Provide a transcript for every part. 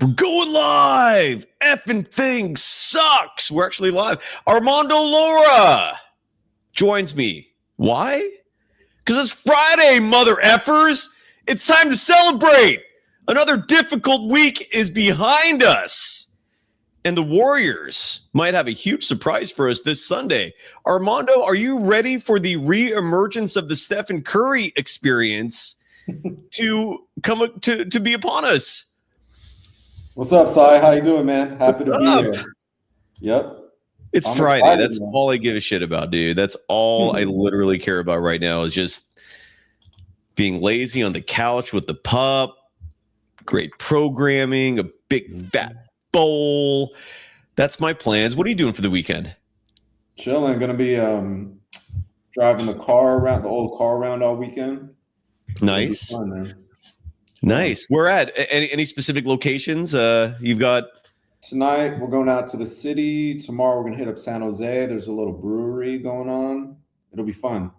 We're going live. Effing thing sucks. We're actually live. Armando Lara joins me. Why? Because it's Friday, mother effers. It's time to celebrate. Another difficult week is behind us. And the Warriors might have a huge surprise for us this Sunday. Armando, are you ready for the re-emergence of the Stephen Curry experience to come to be upon us? What's up, Cy? How you doing, man? Happy to be here. Yep. It's Friday. Excited, that's man. All I give a shit about, dude. That's all I literally care about right now is just being lazy on the couch with the pup, great programming, a big fat bowl. That's my plans. What are you doing for the weekend? Chilling. Gonna be driving the old car around all weekend. Nice. Fun, man. Nice. Where at? Any specific locations? You've got tonight. We're going out to the city. Tomorrow we're gonna hit up San Jose. There's a little brewery going on. It'll be fun.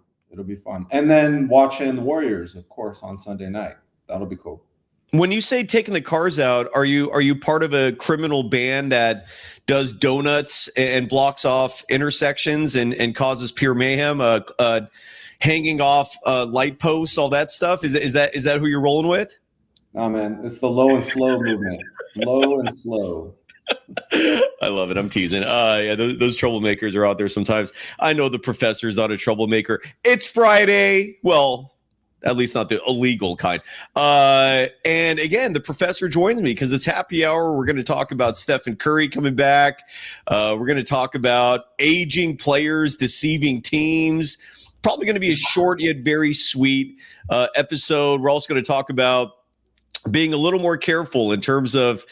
And then watching the Warriors, of course, on Sunday night. That'll be cool. When you say taking the cars out, are you part of a criminal band that does donuts and blocks off intersections and causes pure mayhem? Hanging off light posts, all that stuff. Is that who you're rolling with? Oh man, it's the low and slow movement. Low and slow. I love it. I'm teasing. Yeah, those troublemakers are out there sometimes. I know the professor's not a troublemaker. It's Friday. Well, at least not the illegal kind. And again, the professor joins me because it's happy hour. We're going to talk about Stephen Curry coming back. We're going to talk about aging players deceiving teams. Probably going to be a short yet very sweet episode. We're also going to talk about being a little more careful in terms of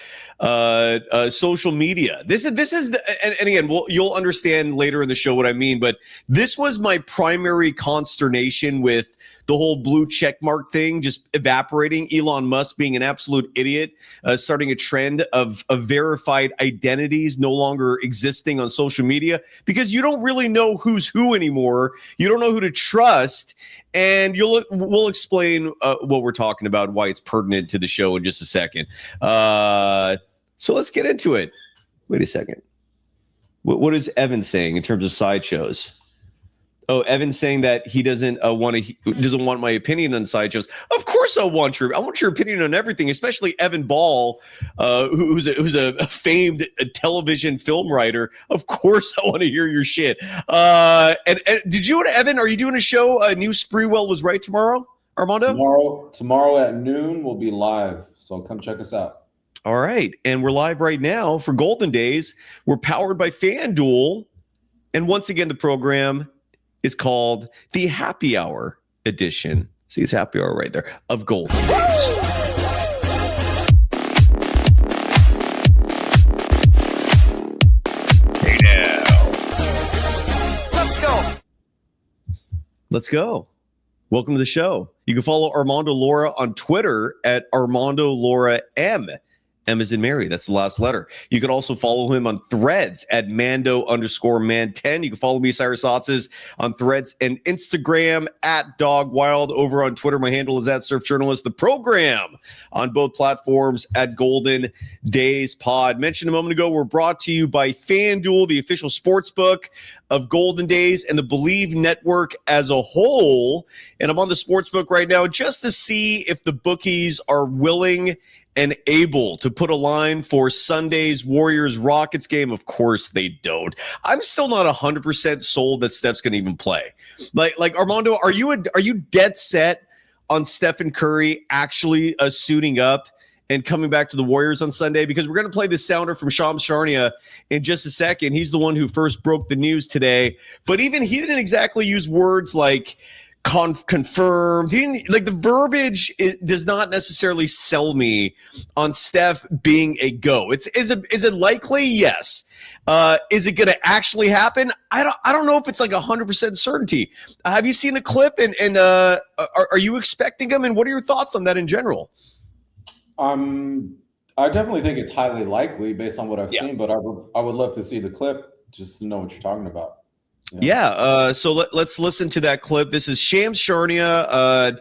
social media. This is and again, you'll understand later in the show what I mean. But this was my primary consternation with the whole blue checkmark thing just evaporating. Elon Musk being an absolute idiot, starting a trend of verified identities no longer existing on social media because you don't really know who's who anymore. You don't know who to trust. And we'll explain what we're talking about, why it's pertinent to the show in just a second. So let's get into it. Wait a second. What is Evan saying in terms of sideshows? Oh, Evan's saying that he doesn't want my opinion on sideshows. Of course, I want your opinion on everything, especially Evan Ball, who's a famed television film writer. Of course, I want to hear your shit. And did you, Evan? Are you doing a show? New Sprewell Was Right tomorrow, Armando? Tomorrow at noon we'll be live. So come check us out. All right, and we're live right now for Golden Days. We're powered by FanDuel, and once again, the program is called the Happy Hour edition. See, it's Happy Hour right there of Golden Days. Hey now. Let's go. Welcome to the show. You can follow Armando Lara on Twitter at Armando Lara M. M as in Mary. That's the last letter. You can also follow him on Threads at Mando_man10. You can follow me, Cyrus Saatsaz, on Threads and Instagram at Dog Wild. Over on Twitter, my handle is at Surf Journalist. The program on both platforms at Golden Days Pod. Mentioned a moment ago, we're brought to you by FanDuel, the official sportsbook of Golden Days and the Believe Network as a whole. And I'm on the sportsbook right now just to see if the bookies are willing and able to put a line for Sunday's Warriors-Rockets game. Of course they don't. I'm still not 100% sold that Steph's going to even play. Like Armando, are you dead set on Stephen Curry actually suiting up and coming back to the Warriors on Sunday? Because we're going to play this sounder from Shams Charania in just a second. He's the one who first broke the news today. But even he didn't exactly use words like confirmed. He didn't, like, the verbiage does not necessarily sell me on Steph being a go. Is it likely? Yes. Is it going to actually happen? I don't know if it's like 100% certainty. Have you seen the clip and are you expecting him? And what are your thoughts on that in general? I definitely think it's highly likely based on what I've seen, but I would love to see the clip just to know what you're talking about. So let's listen to that clip. This is Shams Charania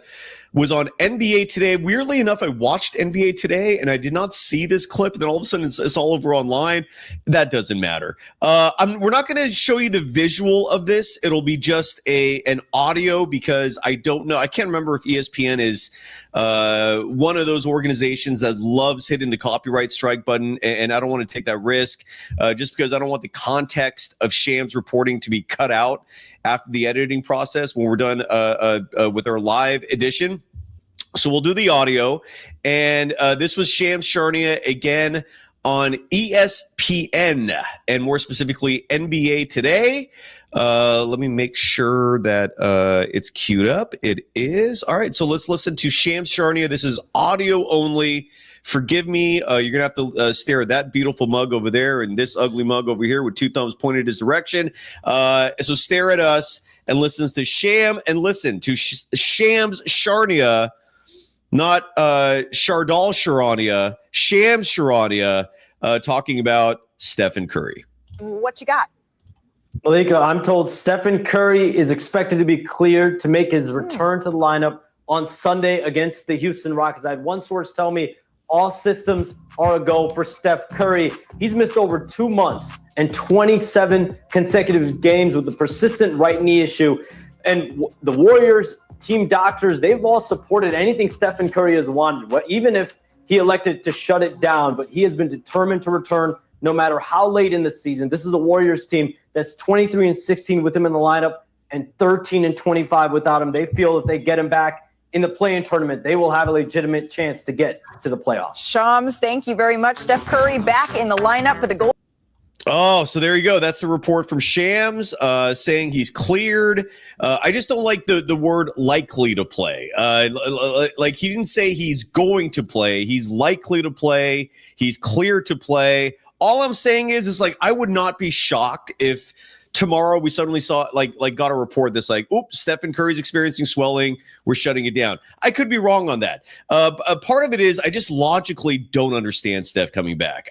was on NBA Today. Weirdly enough, I watched NBA Today and I did not see this clip. And then all of a sudden it's all over online. That doesn't matter. We're not going to show you the visual of this. It'll be just an audio because I don't know. I can't remember if ESPN is one of those organizations that loves hitting the copyright strike button. And I don't want to take that risk just because I don't want the context of Shams reporting to be cut out after the editing process when we're done with our live edition. So we'll do the audio. And this was Shams Charania again on ESPN and more specifically NBA Today. Let me make sure that it's queued up. It is. All right, so let's listen to Shams Charania. This is audio only. Forgive me. You're going to have to stare at that beautiful mug over there and this ugly mug over here with 2 thumbs pointed his direction. So stare at us and listen to listen to Shams Charania, not Shardal Charania, Shams Charania, talking about Stephen Curry. What you got? Malika, I'm told Stephen Curry is expected to be cleared to make his return to the lineup on Sunday against the Houston Rockets. I had one source tell me all systems are a go for Steph Curry. He's missed over 2 months and 27 consecutive games with the persistent right knee issue. And the Warriors, team doctors, they've all supported anything Stephen Curry has wanted, even if he elected to shut it down. But he has been determined to return no matter how late in the season. This is a Warriors team that's 23-16 with him in the lineup and 13-25 without him. They feel if they get him back in the play-in tournament, they will have a legitimate chance to get to the playoffs. Shams, thank you very much. Steph Curry back in the lineup for the goal. Oh, so there you go. That's the report from Shams saying he's cleared. I just don't like the word likely to play. Like he didn't say he's going to play. He's likely to play. He's cleared to play. All I'm saying is like I would not be shocked if tomorrow we suddenly saw like got a report that's like, oops, Stephen Curry's experiencing swelling. We're shutting it down. I could be wrong on that. A part of it is I just logically don't understand Steph coming back.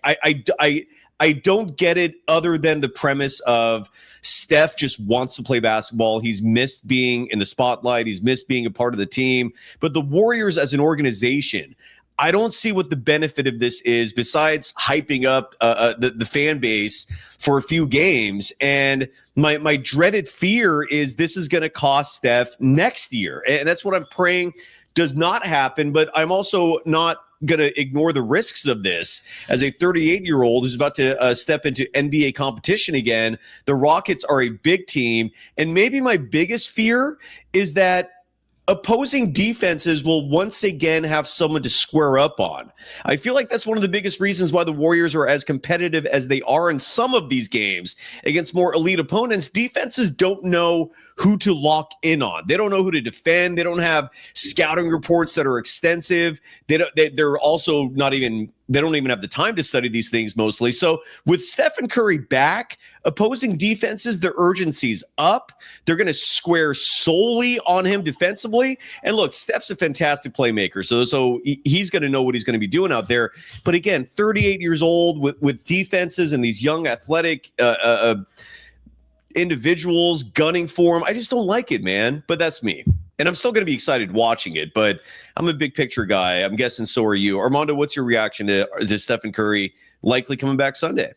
I don't get it other than the premise of Steph just wants to play basketball. He's missed being in the spotlight. He's missed being a part of the team. But the Warriors as an organization, I don't see what the benefit of this is besides hyping up the fan base for a few games. And my dreaded fear is this is going to cost Steph next year. And that's what I'm praying does not happen. But I'm also not going to ignore the risks of this as a 38-year-old who's about to step into NBA competition again. The Rockets are a big team. And maybe my biggest fear is that opposing defenses will once again have someone to square up on. I feel like that's one of the biggest reasons why the Warriors are as competitive as they are in some of these games against more elite opponents. Defenses don't know who to lock in on. They don't know who to defend. They don't have scouting reports that are extensive. They're also not even, they don't even have the time to study these things mostly. So with Stephen Curry back, opposing defenses, their urgency's up. They're going to square solely on him defensively. And look, Steph's a fantastic playmaker. So he's going to know what he's going to be doing out there. But again, 38 years old with defenses and these young athletic individuals gunning for him. I just don't like it, man. But that's me. And I'm still going to be excited watching it, but I'm a big picture guy. I'm guessing so are you. Armando, what's your reaction to Stephen Curry likely coming back Sunday?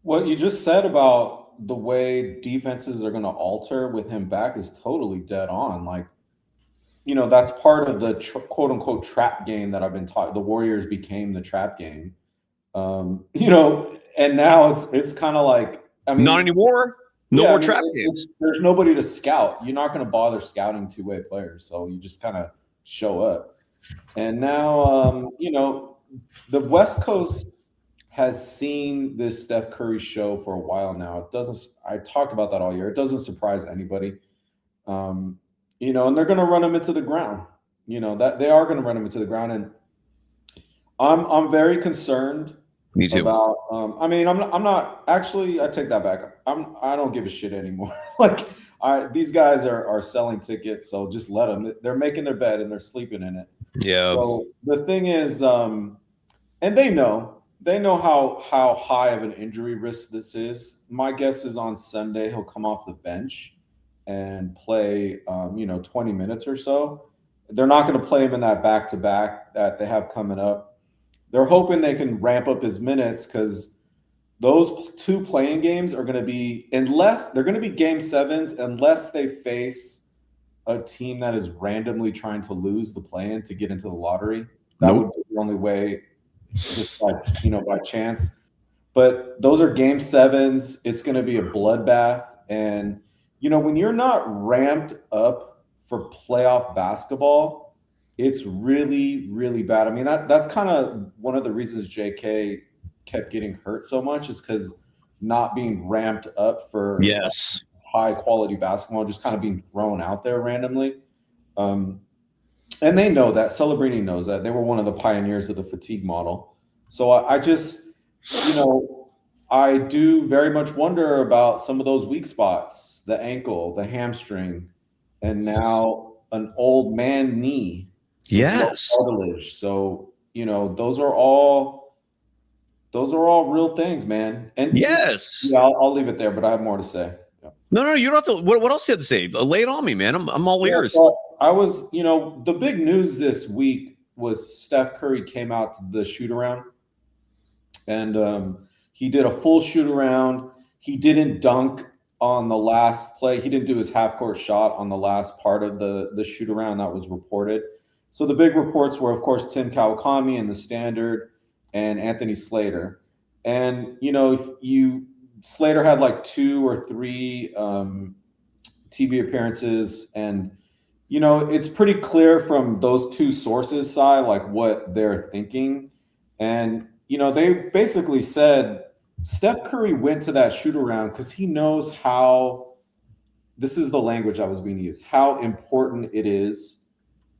What you just said about the way defenses are going to alter with him back is totally dead on. Like, you know, that's part of the quote unquote trap game that I've been taught. The Warriors became the trap game. You know, and now it's kind of like, I mean, not anymore. No more trap games. There's nobody to scout. You're not going to bother scouting two-way players, so you just kind of show up. And now, you know, the West Coast has seen this Steph Curry show for a while now. It doesn't. I talked about that all year. It doesn't surprise anybody. You know, and they're going to run him into the ground. You know that they are going to run him into the ground, and I'm very concerned. Me too. About, I mean, I'm not actually. I take that back. I don't give a shit anymore. Like, these guys are selling tickets, so just let them. They're making their bed and they're sleeping in it. Yeah. So the thing is, and they know how high of an injury risk this is. My guess is on Sunday he'll come off the bench and play, 20 minutes or so. they're not going to play him in that back-to-back that they have coming up. They're hoping they can ramp up his minutes because those 2 playing games are going to be, unless they're going to be game 7s, unless they face a team that is randomly trying to lose the play-in to get into the lottery. That would be the only way, just by chance. But those are game 7s. It's going to be a bloodbath. And, when you're not ramped up for playoff basketball, it's really, really bad. I mean, that's kind of one of the reasons JK kept getting hurt so much is because not being ramped up for high quality basketball, just kind of being thrown out there randomly. And they know that. Celebrini knows that. They were one of the pioneers of the fatigue model. So I just, I do very much wonder about some of those weak spots, the ankle, the hamstring, and now an old man knee. Yes. Cartilage. So, those are all real things, man. And yes. I'll leave it there, but I have more to say. Yeah. No, you don't have to. What else you have to say? Lay it on me, man. I'm all ears. So I was, the big news this week was Steph Curry came out to the shoot around, and he did a full shoot around. He didn't dunk on the last play. He didn't do his half court shot on the last part of the shoot around that was reported. So the big reports were, of course, Tim Kawakami in the standard and Anthony Slater. And, Slater had like 2 or 3 TV appearances. And, it's pretty clear from those 2 sources side, like what they're thinking. And, they basically said Steph Curry went to that shoot around because he knows how, this is the language that was being used, how important it is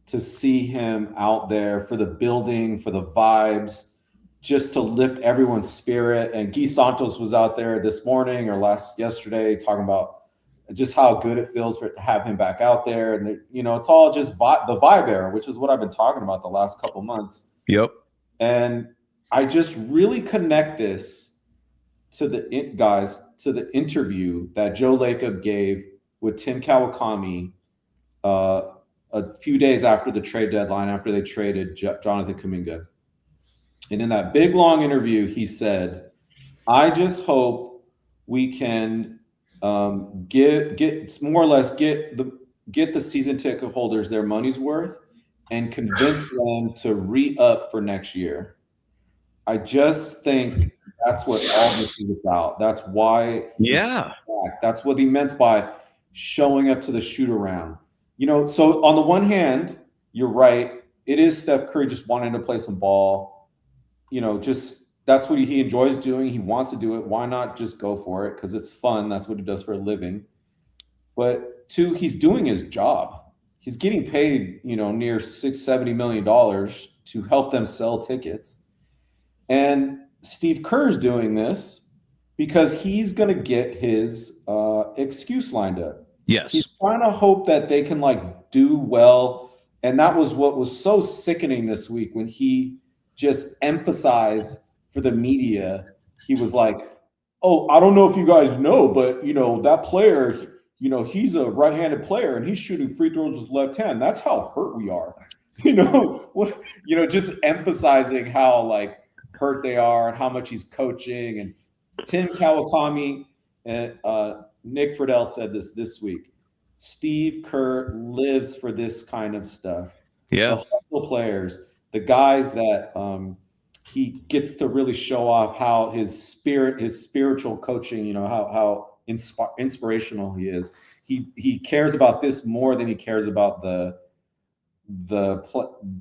to see him out there for the building, for the vibes, just to lift everyone's spirit. And Guy Santos was out there this morning or yesterday talking about just how good it feels to have him back out there. And, it's all just the vibe era, which is what I've been talking about the last couple months. Yep. And I just really connect this to the interview that Joe Lacob gave with Tim Kawakami a few days after the trade deadline, after they traded Jonathan Kuminga. And in that big, long interview, he said, I just hope we can get more or less get the season ticket holders their money's worth and convince them to re-up for next year. I just think that's what all this is about. That's why. Yeah. That's what he meant by showing up to the shoot around. So on the one hand, you're right. It is Steph Curry just wanting to play some ball. Just that's what he enjoys doing. He wants to do it. Why not just go for it? Because it's fun. That's what he does for a living. But 2, he's doing his job. He's getting paid, near $670 million to help them sell tickets. And Steve Kerr's doing this because he's going to get his excuse lined up. Yes. He's trying to hope that they can do well. And that was what was so sickening this week when he just emphasized for the media. He was like, oh, I don't know if you guys know, but, that player, he's a right-handed player and he's shooting free throws with left hand. That's how hurt we are. Just emphasizing how hurt they are and how much he's coaching. And Tim Kawakami and Nick Friedel said this week. Steve Kerr lives for this kind of stuff. Yeah. The hustle players, the guys that he gets to really show off how his spiritual coaching, how inspirational he is. He cares about this more than he cares about the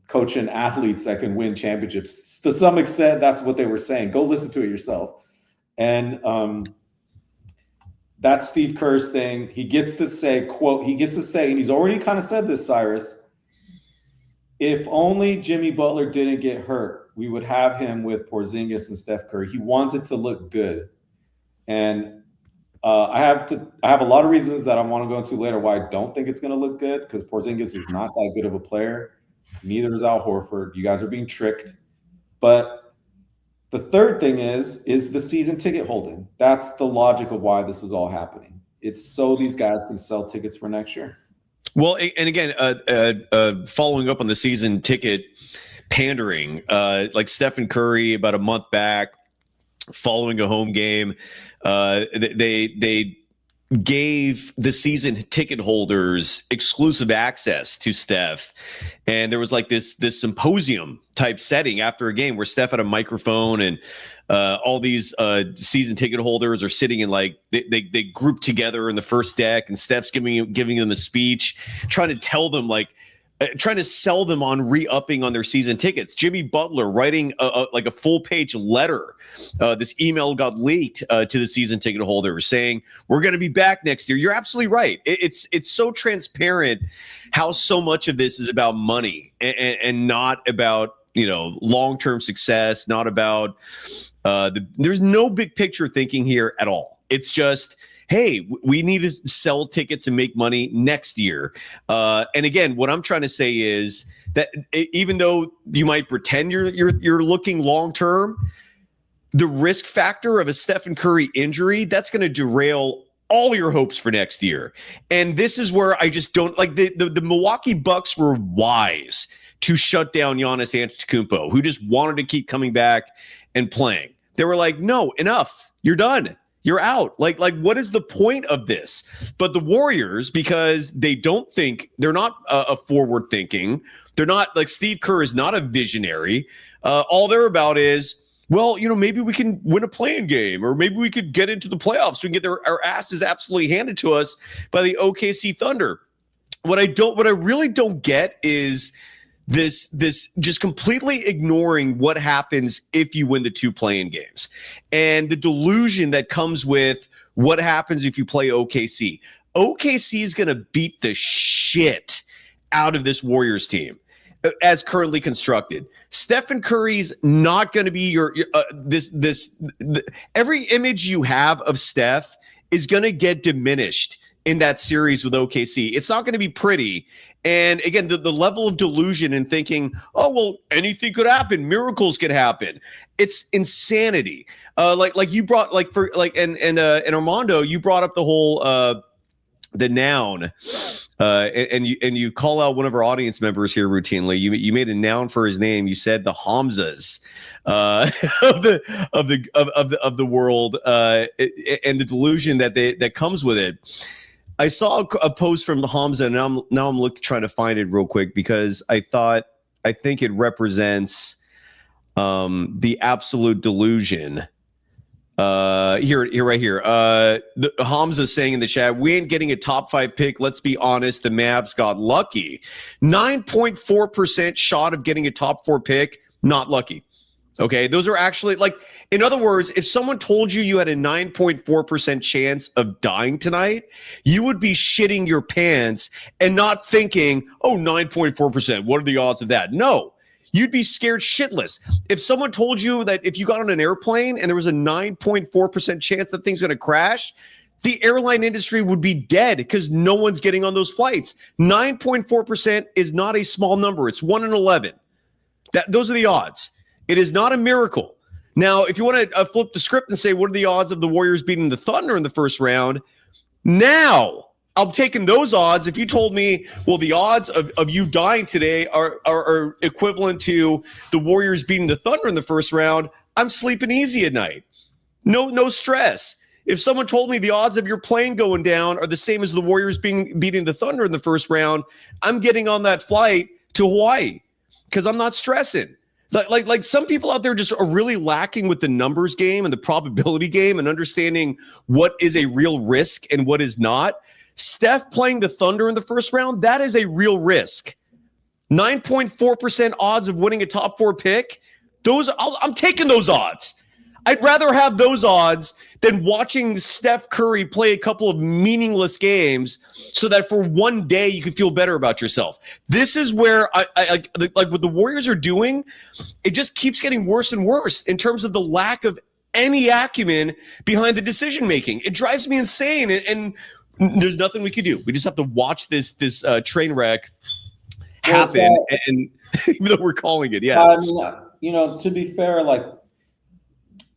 coaching athletes that can win championships. To some extent, that's what they were saying. Go listen to it yourself. And that's Steve Kerr's thing. He gets to say, quote, and he's already kind of said this, Cyrus, if only Jimmy Butler didn't get hurt, we would have him with Porzingis and Steph Curry. He wants it to look good. And I have a lot of reasons that I want to go into later why I don't think it's going to look good, because Porzingis is not that good of a player. Neither is Al Horford. You guys are being tricked. But the third thing is the season ticket holding. That's the logic of why this is all happening. It's so these guys can sell tickets for next year. Well, and again, following up on the season ticket pandering, like Stephen Curry about a month back, following a home game, they gave the season ticket holders exclusive access to Steph. And there was like this symposium type setting after a game where Steph had a microphone and all these season ticket holders are sitting in like they group together in the first deck, and Steph's giving them a speech, trying to tell them trying to sell them on re-upping on their season tickets. Jimmy Butler writing like a full-page letter. This email got leaked to the season ticket holders saying, we're going to be back next year. You're absolutely right. It's so transparent how so much of this is about money and not about, long-term success, not about there's no big picture thinking here at all. It's just, hey, we need to sell tickets and make money next year. And again, what I'm trying to say is that even though you might pretend you're looking long term, the risk factor of a Stephen Curry injury, that's going to derail all your hopes for next year. And this is where I just don't like the Milwaukee Bucks were wise to shut down Giannis Antetokounmpo, who just wanted to keep coming back and playing. They were like, no, enough. You're done. You're out. Like, what is the point of this? But the Warriors, because they don't think, they're not a forward thinking. They're not like Steve Kerr is not a visionary. All they're about is, well, maybe we can win a play-in game, or maybe we could get into the playoffs. We can get our asses absolutely handed to us by the OKC Thunder. What I really don't get is this just completely ignoring what happens if you win the 2 play-in games and the delusion that comes with what happens if you play OKC. OKC is going to beat the shit out of this Warriors team as currently constructed. Stephen Curry's not going to be your every image you have of Steph is going to get diminished in that series with OKC. It's not going to be pretty. And again, the level of delusion and thinking, oh, well, anything could happen. Miracles could happen. It's insanity. Like you brought and Armando, you brought up the whole the noun, and you call out one of our audience members here routinely. You made a noun for his name. You said the Hamzas of the world, and the delusion that comes with it. I saw a post from the Hamza, and now I'm trying to find it real quick because I think it represents the absolute delusion. Here, right here. The Hamza saying in the chat, we ain't getting a top 5 pick. Let's be honest. The Mavs got lucky. 9.4% shot of getting a top 4 pick. Not lucky. Okay. Those are actually in other words, if someone told you had a 9.4% chance of dying tonight, you would be shitting your pants and not thinking, oh, 9.4%. What are the odds of that? No. You'd be scared shitless. If someone told you that if you got on an airplane and there was a 9.4% chance that thing's going to crash, the airline industry would be dead because no one's getting on those flights. 9.4% is not a small number. It's 1 in 11. Those are the odds. It is not a miracle. Now, if you want to flip the script and say, what are the odds of the Warriors beating the Thunder in the first round? Now, I'm taking those odds. If you told me, well, the odds of you dying today are equivalent to the Warriors beating the Thunder in the first round, I'm sleeping easy at night. No stress. If someone told me the odds of your plane going down are the same as the Warriors beating the Thunder in the first round, I'm getting on that flight to Hawaii because I'm not stressing. Like some people out there just are really lacking with the numbers game and the probability game and understanding what is a real risk and what is not. Steph playing the Thunder in the first round, that is a real risk. 9.4% odds of winning a top 4 pick. I'm taking those odds. I'd rather have those odds than watching Steph Curry play a couple of meaningless games so that for one day you can feel better about yourself. This is where I like what the Warriors are doing. It just keeps getting worse and worse in terms of the lack of any acumen behind the decision making. It drives me insane, and there's nothing we can do. We just have to watch this train wreck happen, and even though we're calling it, yeah. To be fair,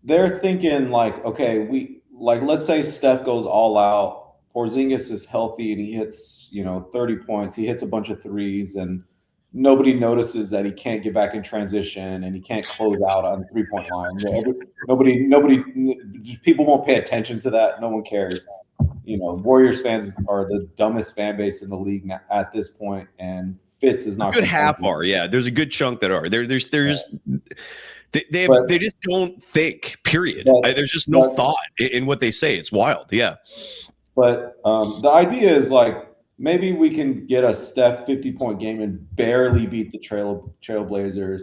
they're thinking okay, let's say Steph goes all out Porzingis is healthy and he hits, 30 points, he hits a bunch of threes, and nobody notices that he can't get back in transition and he can't close out on the 3-point line. People won't pay attention to that. No one cares. Warriors fans are the dumbest fan base in the league at this point, and Fitz is not a good half are. Yeah, there's a good chunk that are. They just don't think. Period. There's just no thought in what they say. It's wild. Yeah. But the idea is like maybe we can get a Steph 50-point game and barely beat the Trailblazers,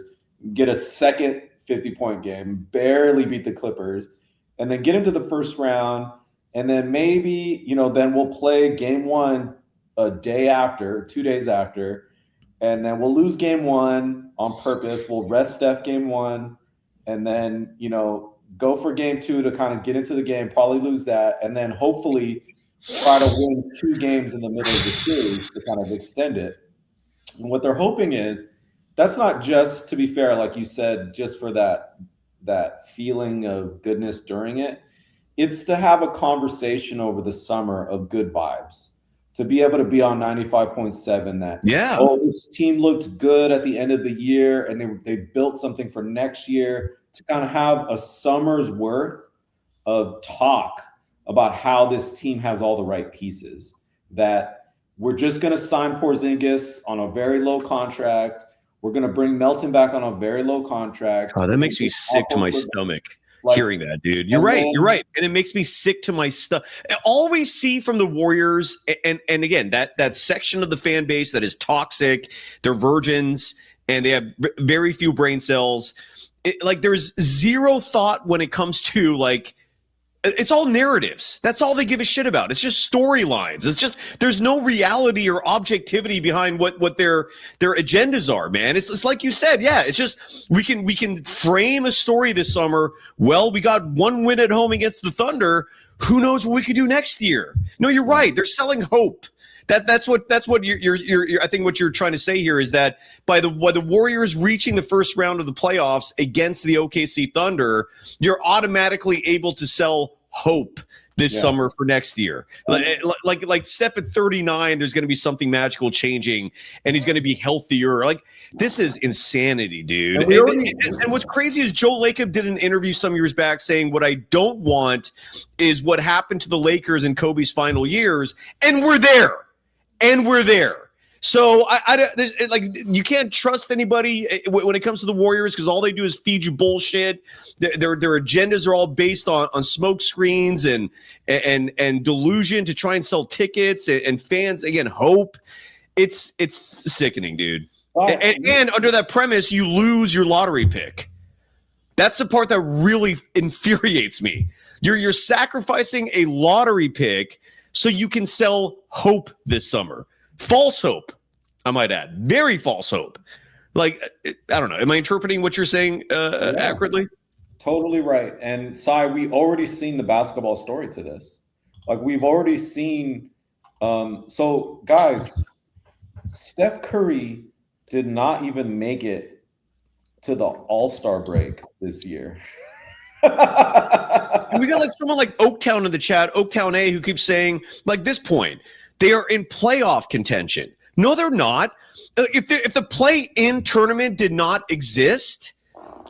get a second 50-point game, barely beat the Clippers, and then get into the first round. And then maybe, then we'll play game one a day after, 2 days after, and then we'll lose game one on purpose. We'll rest Steph game one, and then, go for game two to kind of get into the game, probably lose that, and then hopefully try to win 2 games in the middle of the series to kind of extend it. And what they're hoping is that's not just, to be fair, like you said, just for that feeling of goodness during it. It's to have a conversation over the summer of good vibes, to be able to be on 95.7 that, this team looked good at the end of the year and they built something for next year, to kind of have a summer's worth of talk about how this team has all the right pieces, that we're just going to sign Porzingis on a very low contract. We're going to bring Melton back on a very low contract. Oh, that makes me sick to my stomach. Hearing that, dude. You're right. And it makes me sick to my stuff. All we see from the Warriors, and again, that section of the fan base that is toxic, they're virgins, and they have very few brain cells. There's zero thought when it comes to it's all narratives. That's all they give a shit about. It's just storylines. It's just there's no reality or objectivity behind what their agendas are, man. It's like you said, yeah. It's just we can frame a story this summer. Well, we got 1 win at home against the Thunder. Who knows what we could do next year? No, you're right. They're selling hope. That's what you're I think what you're trying to say here is that by the Warriors reaching the first round of the playoffs against the OKC Thunder, you're automatically able to sell hope this summer for next year. Like Steph at 39, there's going to be something magical changing, and he's going to be healthier. This is insanity, dude. And what's crazy is Joe Lacob did an interview some years back saying, what I don't want is what happened to the Lakers in Kobe's final years, and we're there. So you can't trust anybody when it comes to the Warriors, because all they do is feed you bullshit. Their agendas are all based on smoke screens and delusion to try and sell tickets and fans again hope. It's sickening, dude. And under that premise, you lose your lottery pick. That's the part that really infuriates me. You're sacrificing a lottery pick so you can sell hope this summer. False hope, I might add. Very false hope. I don't know. Am I interpreting what you're saying accurately? Totally right. And Cy, we already seen the basketball story to this. We've already seen. So guys, Steph Curry did not even make it to the All-Star break this year. We got someone like Oaktown in the chat, Oaktown A, who keeps saying, this point, they are in playoff contention. No, they're not. If the play-in tournament did not exist,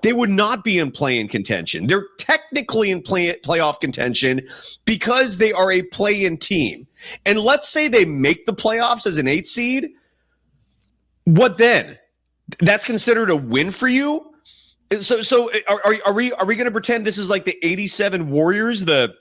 they would not be in play-in contention. They're technically in playoff contention because they are a play-in team. And let's say they make the playoffs as an 8 seed. What then? That's considered a win for you? So are we going to pretend this is like the 87 Warriors, the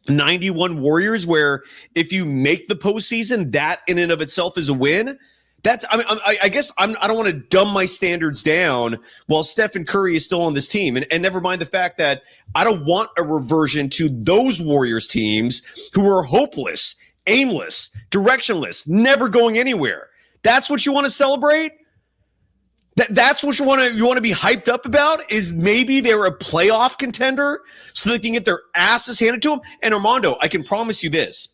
91 Warriors, where if you make the postseason, that in and of itself is a win? I guess I don't want to dumb my standards down while Stephen Curry is still on this team. And never mind the fact that I don't want a reversion to those Warriors teams who are hopeless, aimless, directionless, never going anywhere. That's what you want to celebrate? That's what you want to be hyped up about, is maybe they're a playoff contender so they can get their asses handed to them. And Armando, I can promise you this.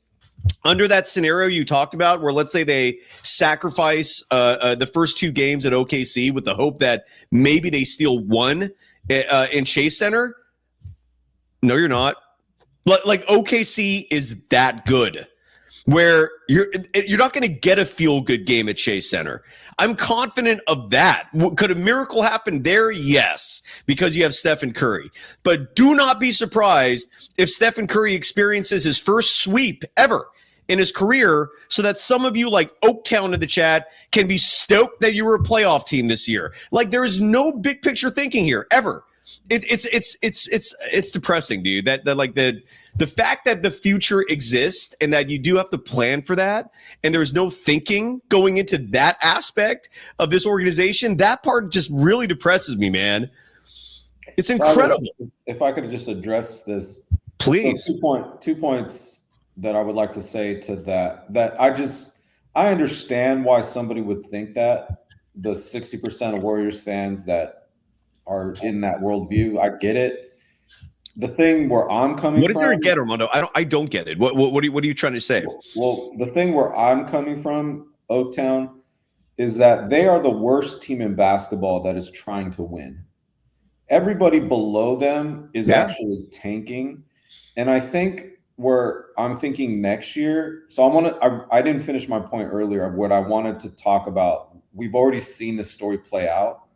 Under that scenario you talked about, where let's say they sacrifice the first 2 games at OKC with the hope that maybe they steal 1 in Chase Center. No, you're not. OKC is that good. where you're not going to get a feel-good game at Chase Center. I'm confident of that. Could a miracle happen there? Yes, because you have Stephen Curry. But do not be surprised if Stephen Curry experiences his first sweep ever in his career, so that some of you like Oaktown in the chat can be stoked that you were a playoff team this year. Like, there is no big picture thinking here ever. It's depressing, dude. That like the fact that the future exists and that you do have to plan for that, and there's no thinking going into that aspect of this organization, that part just really depresses me, man. It's incredible. Cyrus, if I could just address this, please. So 2 points that I would like to say to that I understand why somebody would think that, the 60% of Warriors fans that are in that worldview. I get it. The thing where I'm coming from. What is there to get, Armando? I don't get it. What are you trying to say? Well, the thing where I'm coming from, Oaktown, is that they are the worst team in basketball that is trying to win. Everybody below them is actually tanking. And I think where I'm thinking next year, so I didn't finish my point earlier of what I wanted to talk about. We've already seen the story play out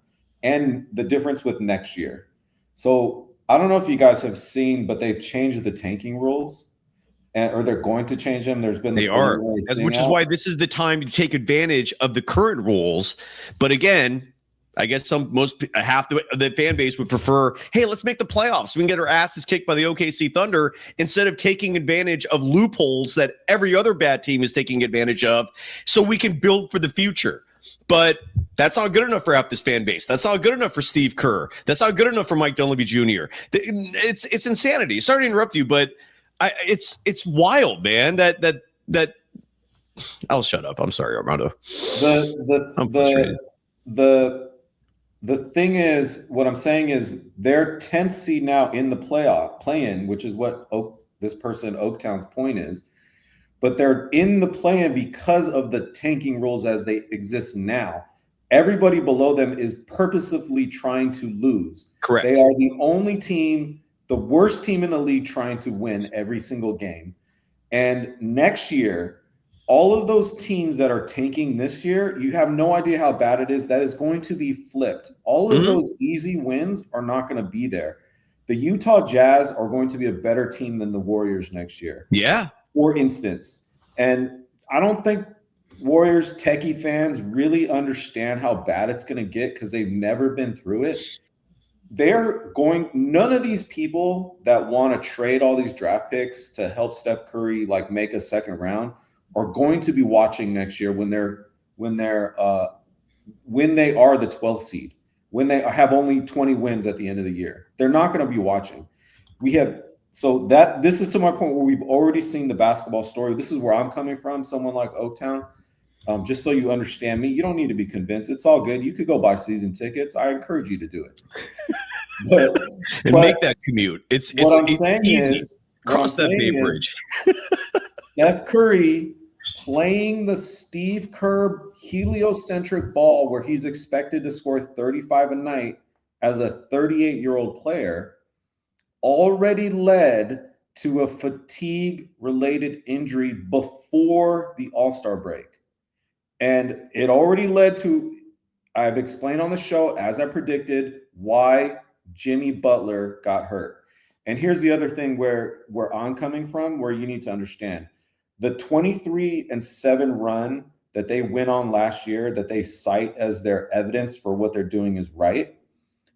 and the difference with next year. So I don't know if you guys have seen, but they've changed the tanking rules, or they're going to change them. There's been which is why this is the time to take advantage of the current rules. But again, I guess half the fan base would prefer, hey, let's make the playoffs. We can get our asses kicked by the OKC Thunder instead of taking advantage of loopholes that every other bad team is taking advantage of, so we can build for the future. But that's not good enough for half this fan base. That's not good enough for Steve Kerr. That's not good enough for Mike Dunleavy Jr. It's insanity. Sorry to interrupt you, but it's wild, man. That I'll shut up. I'm sorry, Armando. The thing is, what I'm saying is they're 10th seed now in the play-in, which is what this person Oaktown's point is. But they're in the play-in because of the tanking rules as they exist now. Everybody below them is purposefully trying to lose. Correct. They are the only team, the worst team in the league, trying to win every single game. And next year, all of those teams that are tanking this year, you have no idea how bad it is. That is going to be flipped. All of those easy wins are not going to be there. The Utah Jazz are going to be a better team than the Warriors next year. Yeah. For instance. And I don't think Warriors techie fans really understand how bad it's going to get because they've never been through it. None of these people that want to trade all these draft picks to help Steph Curry like make a second round are going to be watching next year when they are the 12th seed, when they have only 20 wins at the end of the year. They're not going to be watching. This is to my point where we've already seen the basketball story. This is where I'm coming from, someone like Oaktown. Just so you understand me, you don't need to be convinced. It's all good. You could go buy season tickets. I encourage you to do it. But make that commute. It's easy. Cross that Bay Bridge. Steph Curry playing the Steve Kerr heliocentric ball where he's expected to score 35 a night as a 38-year-old player already led to a fatigue-related injury before the All-Star break. And it already led to, I've explained on the show, as I predicted, why Jimmy Butler got hurt. And here's the other thing where I'm coming from, where you need to understand. The 23-7 run that they went on last year, that they cite as their evidence for what they're doing is right,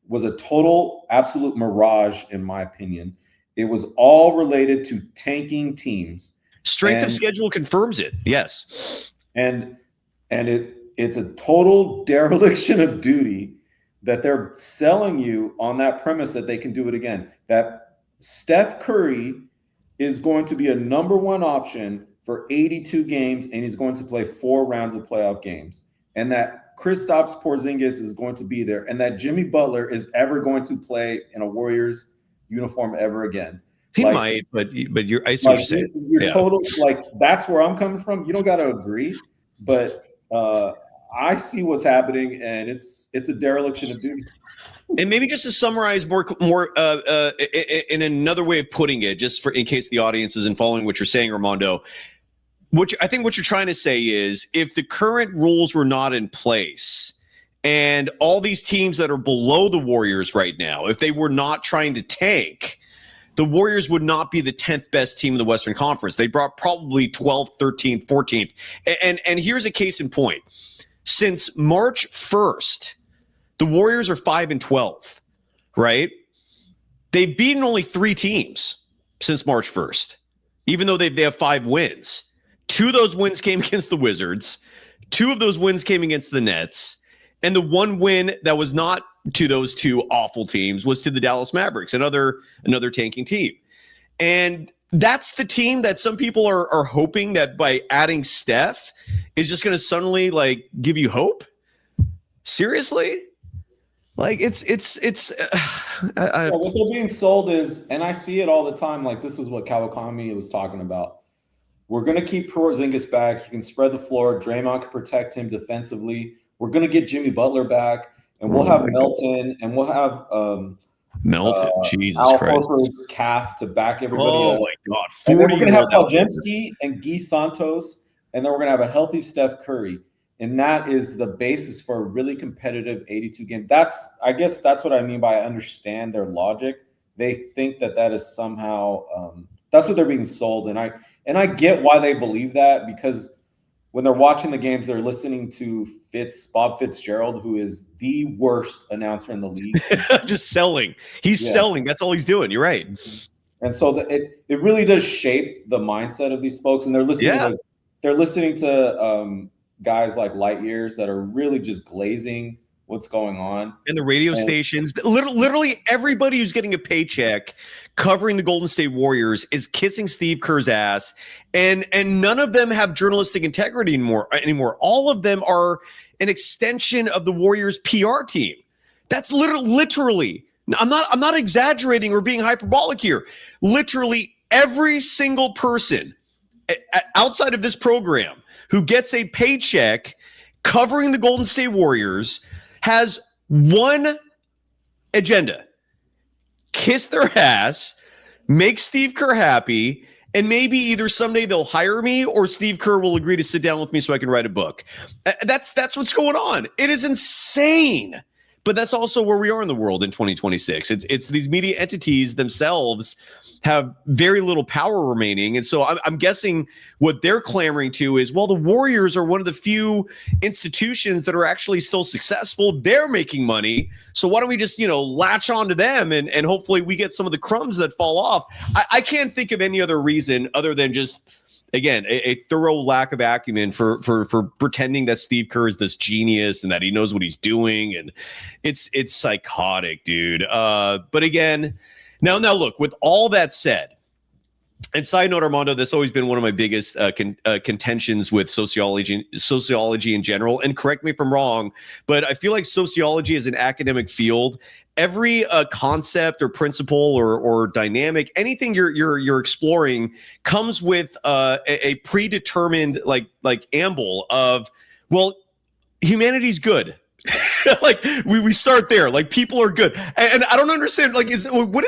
was a total, absolute mirage, in my opinion. It was all related to tanking teams. Strength of schedule confirms it. Yes. And it's a total dereliction of duty that they're selling you on that premise that they can do it again. That Steph Curry is going to be a number one option for 82 games, and he's going to play 4 rounds of playoff games. And that Kristaps Porzingis is going to be there, and that Jimmy Butler is ever going to play in a Warriors uniform ever again. He might, but I see what you're saying. You're total, that's where I'm coming from. You don't got to agree, but I see what's happening, and it's a dereliction of duty. And maybe just to summarize more in another way of putting it, just in case the audience isn't following what you're saying, Armando. I think what you're trying to say is if the current rules were not in place and all these teams that are below the Warriors right now, if they were not trying to tank, the Warriors would not be the 10th best team in the Western Conference. They brought probably 12th, 13th, 14th. And here's a case in point. Since March 1st, the Warriors are 5-12, right? They've beaten only 3 teams since March 1st, even though they have 5 wins. 2 of those wins came against the Wizards. 2 of those wins came against the Nets. And the one win that was not to those 2 awful teams was to the Dallas Mavericks, another tanking team. And that's the team that some people are hoping that by adding Steph is just going to suddenly like give you hope. Seriously? Like what they're being sold is, and I see it all the time. Like this is what Kawakami was talking about. We're going to keep Porzingis back. He can spread the floor. Draymond can protect him defensively. We're going to get Jimmy Butler back, and we'll have Melton, and we'll have Melton. Jesus Al Christ. Horford's calf to back everybody Oh up. my God. And then we're going to have 40 Podziemski and Guy Santos, and then we're going to have a healthy Steph Curry. And that is the basis for a really competitive 82 game. I guess that's what I mean by I understand their logic. They think that is somehow that's what they're being sold. And I get why they believe that, because when they're watching the games, they're listening to Bob Fitzgerald, who is the worst announcer in the league. Just selling. He's selling. That's all he's doing. You're right. And so it really does shape the mindset of these folks. And they're listening to guys like light years that are really just glazing what's going on. And the radio stations, literally everybody who's getting a paycheck covering the Golden State Warriors is kissing Steve Kerr's ass. And none of them have journalistic integrity anymore. All of them are an extension of the Warriors PR team. That's literally, I'm not exaggerating or being hyperbolic here. Literally every single person outside of this program who gets a paycheck covering the Golden State Warriors has one agenda: kiss their ass, make Steve Kerr happy, and maybe either someday they'll hire me or Steve Kerr will agree to sit down with me so I can write a book. That's what's going on. It is insane. But that's also where we are in the world in 2026. It's these media entities themselves have very little power remaining. And so I'm guessing what they're clamoring to is, well, the Warriors are one of the few institutions that are actually still successful. They're making money. So why don't we just, latch on to them and hopefully we get some of the crumbs that fall off. I can't think of any other reason other than just, again, a thorough lack of acumen for pretending that Steve Kerr is this genius and that he knows what he's doing. And it's psychotic, dude. But again, now look, with all that said, and side note, Armando, that's always been one of my biggest contentions with sociology in general. And correct me if I'm wrong, but I feel like sociology is an academic field. Every concept or principle or dynamic, anything you're exploring comes with a predetermined like amble of, well, humanity's good. Like we start there, like people are good, and I don't understand. Like, where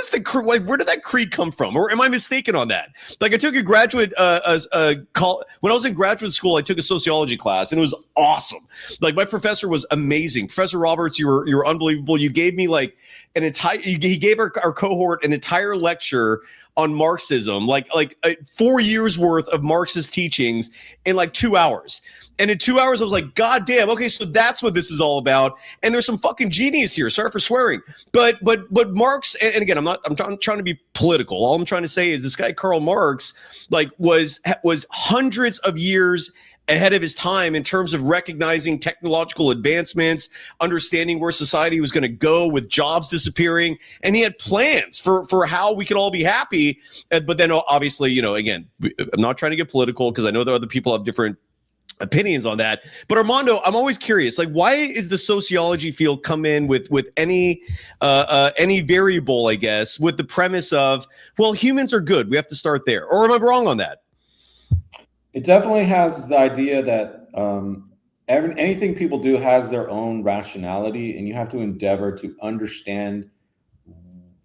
did that creed come from, or am I mistaken on that? Like, I took a graduate when I was in graduate school, I took a sociology class, and it was awesome. Like, my professor was amazing, Professor Roberts. You were unbelievable. You gave me like an entire. He gave our cohort an entire lecture on Marxism, like 4 years worth of Marxist teachings in like 2 hours. And in 2 hours, I was like, God damn, okay, so that's what this is all about. And there's some fucking genius here. Sorry for swearing. But Marx, and again, I'm trying to be political. All I'm trying to say is this guy, Karl Marx, like was hundreds of years ahead of his time in terms of recognizing technological advancements, understanding where society was going to go with jobs disappearing. And he had plans for how we could all be happy. But then obviously, again, I'm not trying to get political because I know that other people have different opinions on that. But Armando, I'm always curious, like, why is the sociology field come in with any variable, I guess, with the premise of, well, humans are good, we have to start there? Or am I wrong on that? It definitely has the idea that anything people do has their own rationality, and you have to endeavor to understand,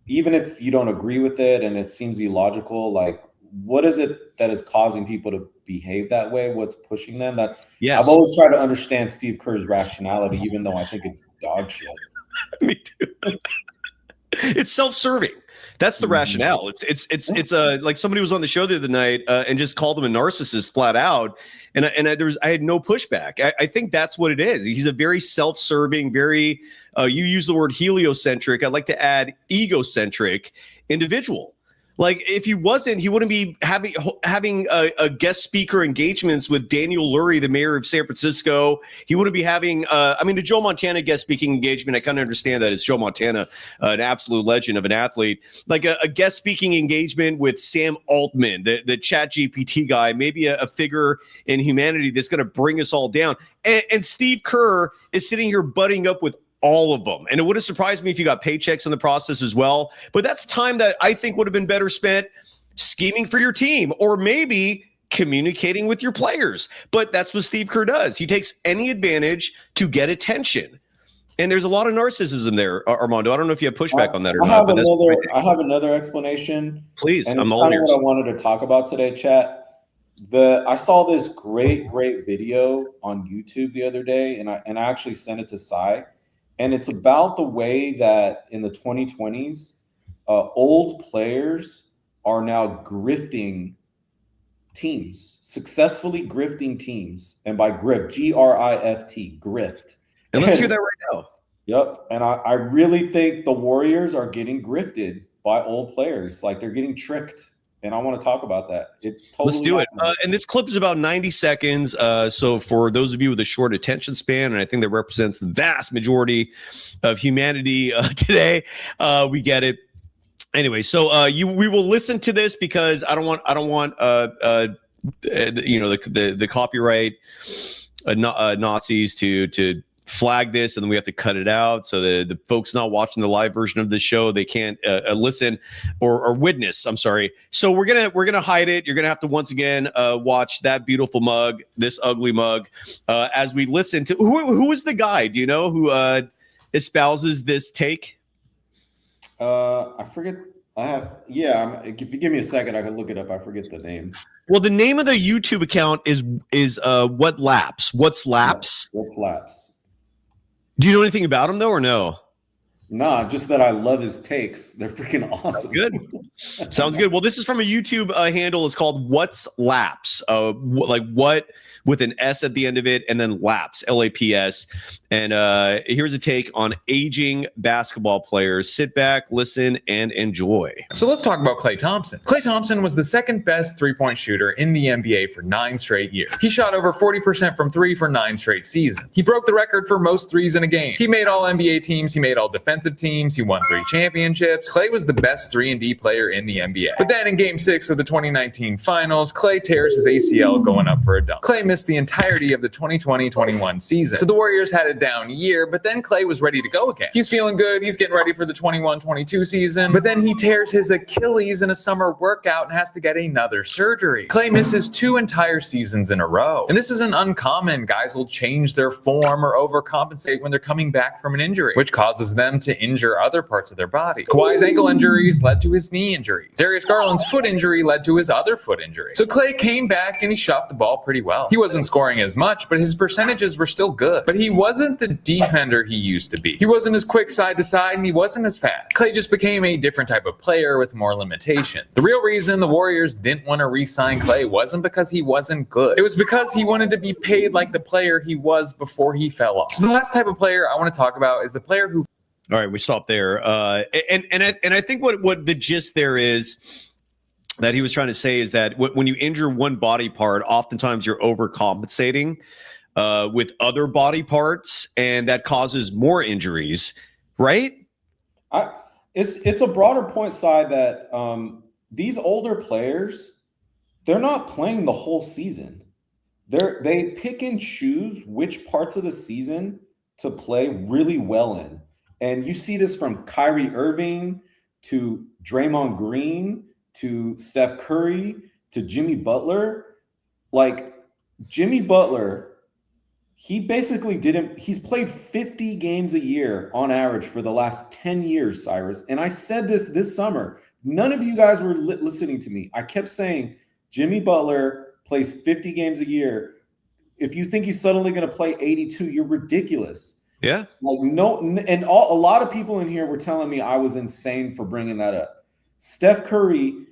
even if you don't agree with it and it seems illogical, like what is it that is causing people to behave that way? What's pushing them? That Yes. I've always tried to understand Steve Kerr's rationality, even though I think it's dog shit. Me too. It's self-serving. That's the rationale. It's like somebody was on the show the other night and just called him a narcissist flat out, and I had no pushback. I think that's what it is. He's a very self-serving, very you use the word heliocentric. I'd like to add egocentric individual. Like if he wasn't, he wouldn't be having a guest speaker engagements with Daniel Lurie, the mayor of San Francisco. He wouldn't be having, the Joe Montana guest speaking engagement. I kind of understand that it's Joe Montana, an absolute legend of an athlete. Like a guest speaking engagement with Sam Altman, the Chat GPT guy, maybe a figure in humanity that's going to bring us all down. And Steve Kerr is sitting here butting up with all of them. And it would have surprised me if you got paychecks in the process as well. But that's time that I think would have been better spent scheming for your team or maybe communicating with your players. But that's what Steve Kerr does. He takes any advantage to get attention. And there's a lot of narcissism there, Armando. I don't know if you have pushback on that or not. I have another explanation. Please, and I'm it's all kind of ears. what I wanted to talk about today, chat. I saw this great video on YouTube the other day, and I actually sent it to Cy. And it's about the way that in the 2020s, old players are now grifting teams, successfully grifting teams. And by grift, G-R-I-F-T, grift. And let's hear that right now. Yep. And I really think the Warriors are getting grifted by old players. Like they're getting tricked. And I want to talk about that. It's totally. Let's do it. And this clip is about 90 seconds. So for those of you with a short attention span, and I think that represents the vast majority of humanity today, we get it. Anyway, so we will listen to this because I don't want the copyright Nazis to flag this, and then we have to cut it out. So the folks not watching the live version of the show, they can't listen or witness. I'm sorry. So we're gonna hide it. You're gonna have to once again watch that beautiful mug, this ugly mug, as we listen to who is the guy? Do you know who espouses this take? I forget. If you give me a second, I can look it up. I forget the name. Well, the name of the YouTube account is What Laps? What's Laps? What's Laps? Do you know anything about him though, or no? Nah, just that I love his takes. They're freaking awesome. Good. Sounds good. Well, this is from a YouTube handle. It's called What's Laps? Like what with an S at the end of it, and then Laps, L-A-P-S. And here's a take on aging basketball players. Sit back, listen, and enjoy. So let's talk about Klay Thompson. Klay Thompson was the second best three-point shooter in the NBA for 9 straight years. He shot over 40% from three for 9 straight seasons. He broke the record for most threes in a game. He made all NBA teams. He made all defensive teams. He won 3 championships. Klay was the best 3-and-D player in the NBA. But then in Game 6 of the 2019 Finals, Klay tears his ACL going up for a dunk. Klay missed the entirety of the 2020-21 season. So the Warriors had a down year, but then Klay was ready to go again. He's feeling good. He's getting ready for the 21-22 season, but then he tears his Achilles in a summer workout and has to get another surgery. Klay misses 2 entire seasons in a row. And this isn't uncommon. Guys will change their form or overcompensate when they're coming back from an injury, which causes them to injure other parts of their body. Kawhi's ankle injuries led to his knee injuries. Darius Garland's foot injury led to his other foot injury. So Klay came back and he shot the ball pretty well. He wasn't scoring as much, but his percentages were still good. But he wasn't the defender he used to be. He wasn't as quick side to side, and he wasn't as fast. Klay just became a different type of player with more limitations. The real reason the Warriors didn't want to re-sign Klay wasn't because he wasn't good. It was because he wanted to be paid like the player he was before he fell off. So the last type of player I want to talk about is the player who... All right, we stop there. And I think what the gist there is that he was trying to say is that when you injure one body part, oftentimes you're overcompensating with other body parts, and that causes more injuries, right? It's a broader point side that these older players, they're not playing the whole season. They pick and choose which parts of the season to play really well in. And you see this from Kyrie Irving to Draymond Green to Steph Curry to Jimmy Butler. Like Jimmy Butler, he's played 50 games a year on average for the last 10 years, Cyrus. And I said this summer, None of you guys were listening to me. I kept saying Jimmy Butler plays 50 games a year. If you think he's suddenly going to play 82, you're ridiculous. Yeah. Like no, and a lot of people in here were telling me I was insane for bringing that up. Steph Curry,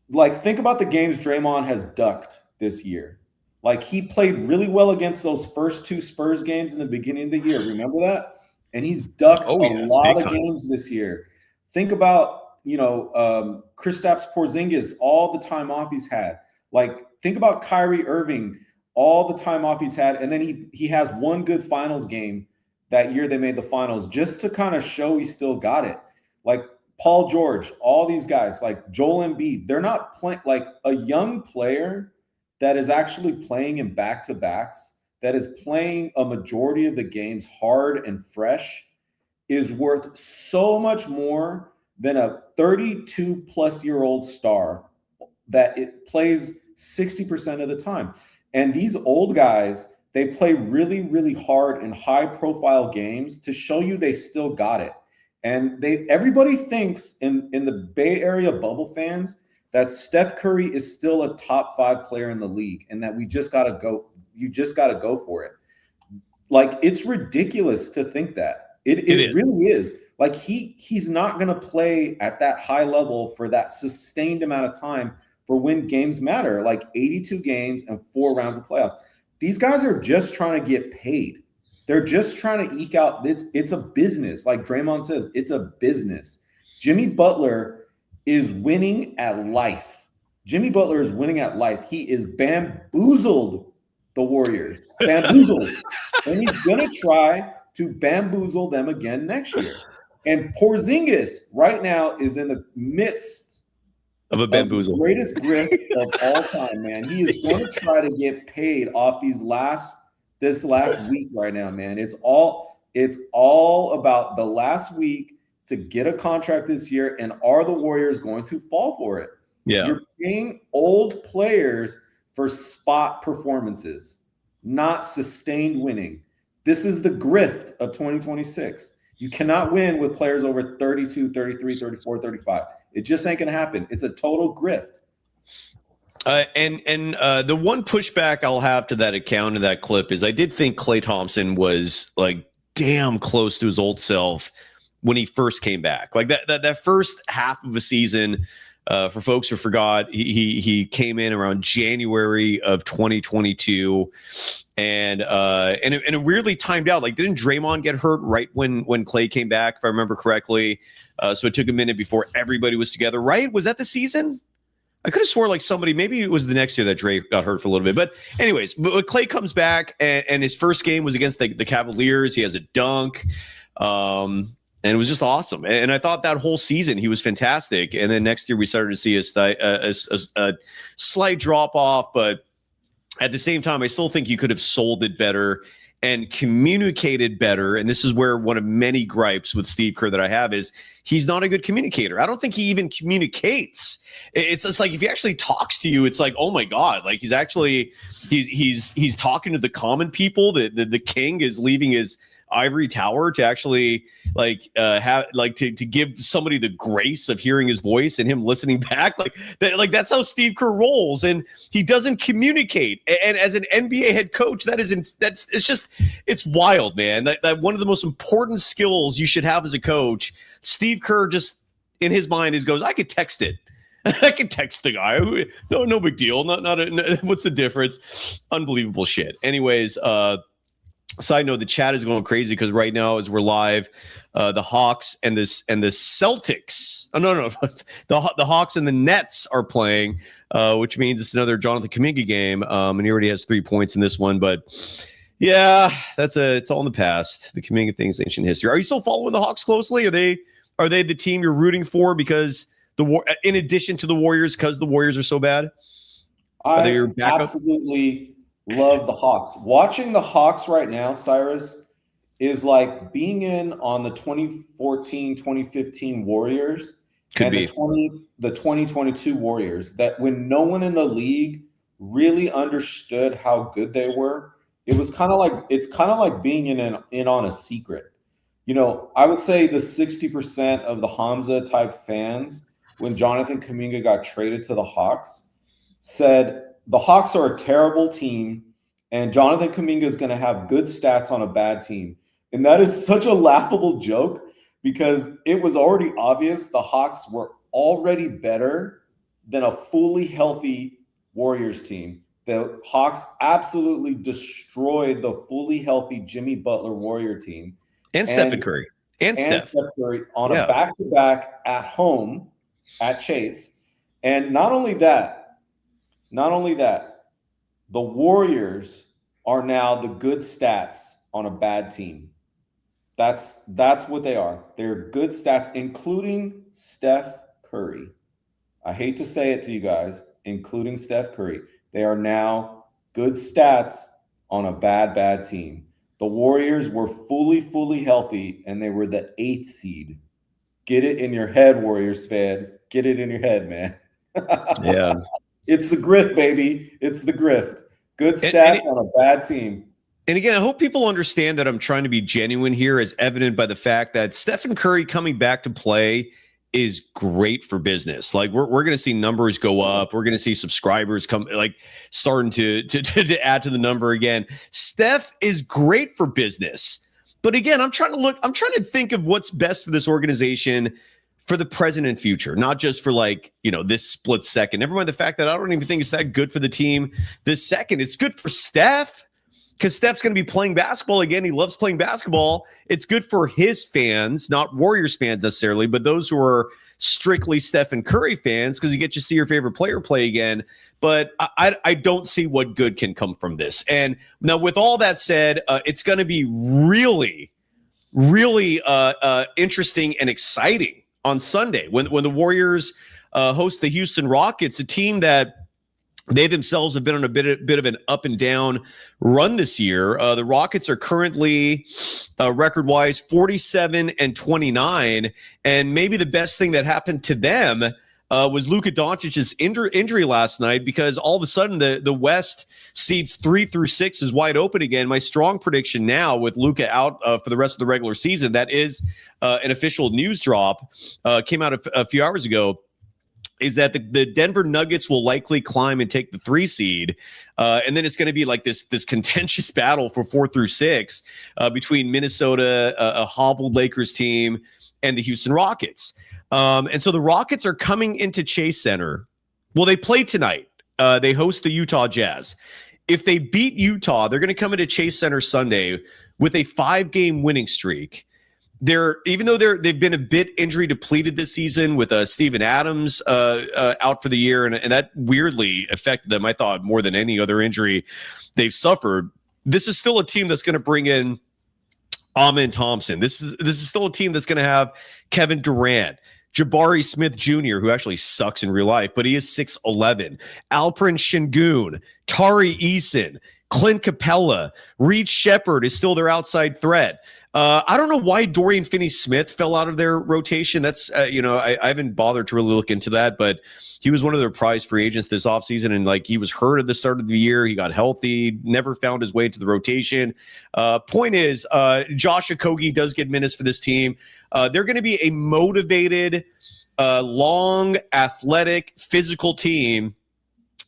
like think about the games Draymond has ducked this year. Like he played really well against those first 2 Spurs games in the beginning of the year. Remember that? And he's ducked a lot of games this year. Think about, Kristaps Porzingis, all the time off he's had. Like think about Kyrie Irving, all the time off he's had. And then he has one good finals game that year they made the finals just to kind of show he still got it. Like Paul George, all these guys, like Joel Embiid, they're not playing like a young player that is actually playing in back-to-backs, that is playing a majority of the games hard and fresh, is worth so much more than a 32-plus-year-old star that it plays 60% of the time. And these old guys, they play really, really hard in high-profile games to show you they still got it. And everybody thinks in the Bay Area bubble fans that Steph Curry is still a top 5 player in the league and that you just got to go for it. Like, it's ridiculous to think that. It really is. Like, he's not going to play at that high level for that sustained amount of time for when games matter, like 82 games and 4 rounds of playoffs. These guys are just trying to get paid. They're just trying to eke out this. It's a business. Like Draymond says, it's a business. Jimmy Butler is winning at life. Jimmy Butler is winning at life. He is bamboozled the Warriors. Bamboozled. And he's going to try to bamboozle them again next year. And Porzingis right now is in the midst of a bamboozle. The greatest grift of all time, man. He is going to try to get paid off this last week right now, man. It's all about the last week to get a contract this year, and are the Warriors going to fall for it? Yeah. You're paying old players for spot performances, not sustained winning. This is the grift of 2026. You cannot win with players over 32, 33, 34, 35. It just ain't going to happen. It's a total grift. And the one pushback I'll have to that account of that clip is I did think Klay Thompson was like damn close to his old self when he first came back. Like that first half of a season, for folks who forgot, he came in around January of 2022, and it weirdly timed out. Like, didn't Draymond get hurt right when Klay came back, if I remember correctly? So it took a minute before everybody was together. Right? Was that the season? I could have swore like somebody, maybe it was the next year that Dre got hurt for a little bit. But anyways, but Klay comes back, and his first game was against the Cavaliers. He has a dunk. And it was just awesome. And I thought that whole season he was fantastic. And then next year we started to see a slight drop off. But at the same time, I still think you could have sold it better and communicated better. And this is where one of many gripes with Steve Kerr that I have is he's not a good communicator. I don't think he even communicates. It's just like if he actually talks to you, it's like, oh my God, like he's talking to the common people. The king is leaving his ivory tower to actually to give somebody the grace of hearing his voice and him listening back. That's how Steve Kerr rolls, and he doesn't communicate. And as an NBA head coach, it's wild, man. That one of the most important skills you should have as a coach. Steve Kerr just in his mind goes, I could text it. I can text the guy. No big deal. What's the difference? Unbelievable shit. Anyways, side note, the chat is going crazy because right now, as we're live, the Hawks and the Celtics. Oh, no. The Hawks and the Nets are playing, which means it's another Jonathan Kuminga game. And he already has 3 points in this one. But yeah, it's all in the past. The Kuminga thing is ancient history. Are you still following the Hawks closely? Are they the team you're rooting for because in addition to the Warriors, because the Warriors are so bad? Are they your backup? Absolutely love the Hawks. Watching the Hawks right now, Cyrus, is like being in on the 2014-2015 Warriors the 2022 Warriors. That when no one in the league really understood how good they were, it's kind of like being in on a secret. I would say the 60% of the Hamza type fans when Jonathan Kuminga got traded to the Hawks, said the Hawks are a terrible team and Jonathan Kuminga is going to have good stats on a bad team. And that is such a laughable joke because it was already obvious the Hawks were already better than a fully healthy Warriors team. The Hawks absolutely destroyed the fully healthy Jimmy Butler Warrior team. And Stephen Curry. And Steph Curry on a back-to-back at home at Chase. And not only that, the Warriors are now the good stats on a bad team. That's what they are. They're good stats, including Steph Curry. I hate to say it to you guys, including Steph Curry. They are now good stats on a bad team. The Warriors were fully healthy, and they were the 8th seed. Get it in your head, Warriors fans. Get it in your head, man. Yeah. It's the grift, baby. It's the grift. Good stats on a bad team. And again, I hope people understand that I'm trying to be genuine here, as evident by the fact that Stephen Curry coming back to play is great for business. Like we're going to see numbers go up. We're going to see subscribers come, like starting to add to the number again. Steph is great for business. But again, I'm trying to think of what's best for this organization for the present and future, not just for this split second. Never mind the fact that I don't even think it's that good for the team this second. It's good for Steph because Steph's going to be playing basketball again. He loves playing basketball. It's good for his fans, not Warriors fans necessarily, but those who are strictly Stephen Curry fans because you get to see your favorite player play again. But I don't see what good can come from this. And now with all that said, it's going to be really, really interesting and exciting on Sunday when the Warriors host the Houston Rockets, a team that they themselves have been on a bit of an up and down run this year. The Rockets are currently record-wise 47-29, and maybe the best thing that happened to them was Luka Doncic's injury last night, because all of a sudden the West seeds 3 through 6 is wide open again. My strong prediction now with Luka out for the rest of the regular season, that is an official news drop, came out a few hours ago, is that the Denver Nuggets will likely climb and take the 3 seed. And then it's going to be like this contentious battle for 4 through 6 between Minnesota, a hobbled Lakers team, and the Houston Rockets. And so the Rockets are coming into Chase Center. Well, they play tonight. They host the Utah Jazz. If they beat Utah, they're going to come into Chase Center Sunday with a 5-game winning streak. Even though they've been a bit injury depleted this season with Steven Adams out for the year, and that weirdly affected them, I thought, more than any other injury they've suffered. This is still a team that's going to bring in Amen Thompson. This is still a team that's going to have Kevin Durant, Jabari Smith Jr., who actually sucks in real life, but he is 6'11", Alperen Şengün, Tari Eason, Clint Capella, Reed Shepherd is still their outside threat. I don't know why Dorian Finney-Smith fell out of their rotation. That's, I haven't bothered to really look into that, but he was one of their prize free agents this offseason, and he was hurt at the start of the year. He got healthy, never found his way into the rotation. Point is, Josh Okogie does get minutes for this team. They're going to be a motivated, long, athletic, physical team.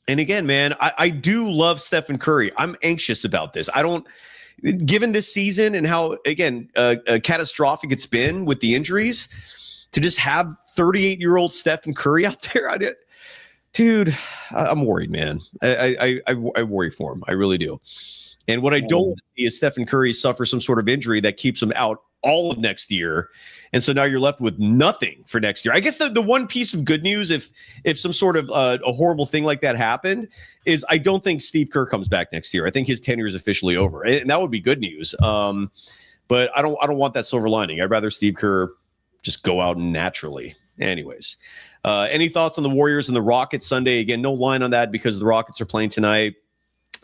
And again, man, I do love Stephen Curry. I'm anxious about this. Given this season and how, again, catastrophic it's been with the injuries, to just have 38-year-old Stephen Curry out there, I'm worried, man. I worry for him. I really do. And what I don't want to see is Stephen Curry suffer some sort of injury that keeps him out all of next year. And so now you're left with nothing for next year. I guess the one piece of good news, if some sort of a horrible thing like that happened, is I don't think Steve Kerr comes back next year. I think his tenure is officially over, and that would be good news. But I don't want that silver lining. I'd rather Steve Kerr just go out naturally. Anyways, any thoughts on the Warriors and the Rockets Sunday? Again, no line on that because the Rockets are playing tonight.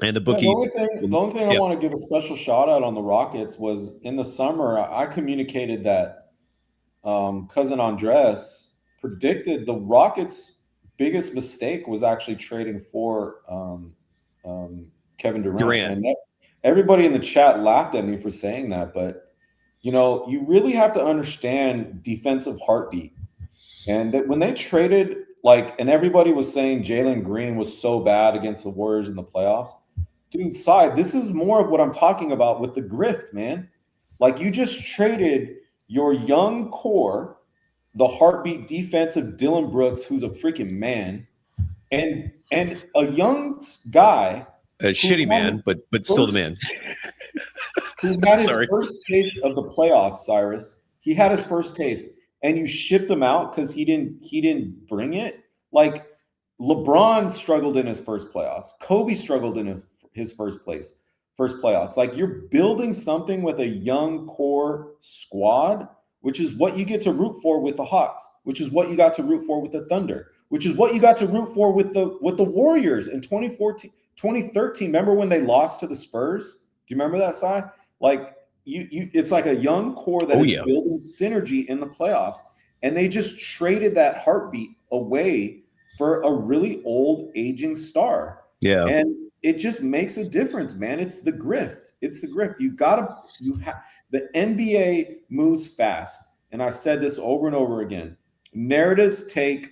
And the bookie. The only thing I want to give a special shout out on the Rockets was in the summer, I communicated that Cousin Andres predicted the Rockets' biggest mistake was actually trading for Kevin Durant. And everybody in the chat laughed at me for saying that. But, you really have to understand defensive heartbeat. And when they traded, like, and everybody was saying Jalen Green was so bad against the Warriors in the playoffs. Dude, this is more of what I'm talking about with the grift, man. Like, you just traded your young core, the heartbeat defensive Dylan Brooks, who's a freaking man, and a young guy, a shitty man, but still the man, who had his first taste of the playoffs. Cyrus, he had his first taste, and you shipped him out because he didn't bring it. Like, LeBron struggled in his first playoffs. Kobe struggled in his first playoffs. Like, you're building something with a young core squad, which is what you get to root for with the Hawks, which is what you got to root for with the Thunder, which is what you got to root for with the Warriors in 2013. Remember when they lost to the Spurs? Do you remember that side? Like, it's like a young core that is building synergy in the playoffs, and they just traded that heartbeat away for a really old, aging star. Yeah, and it just makes a difference, man. It's the grift. The NBA moves fast, and I've said this over and over again. Narratives take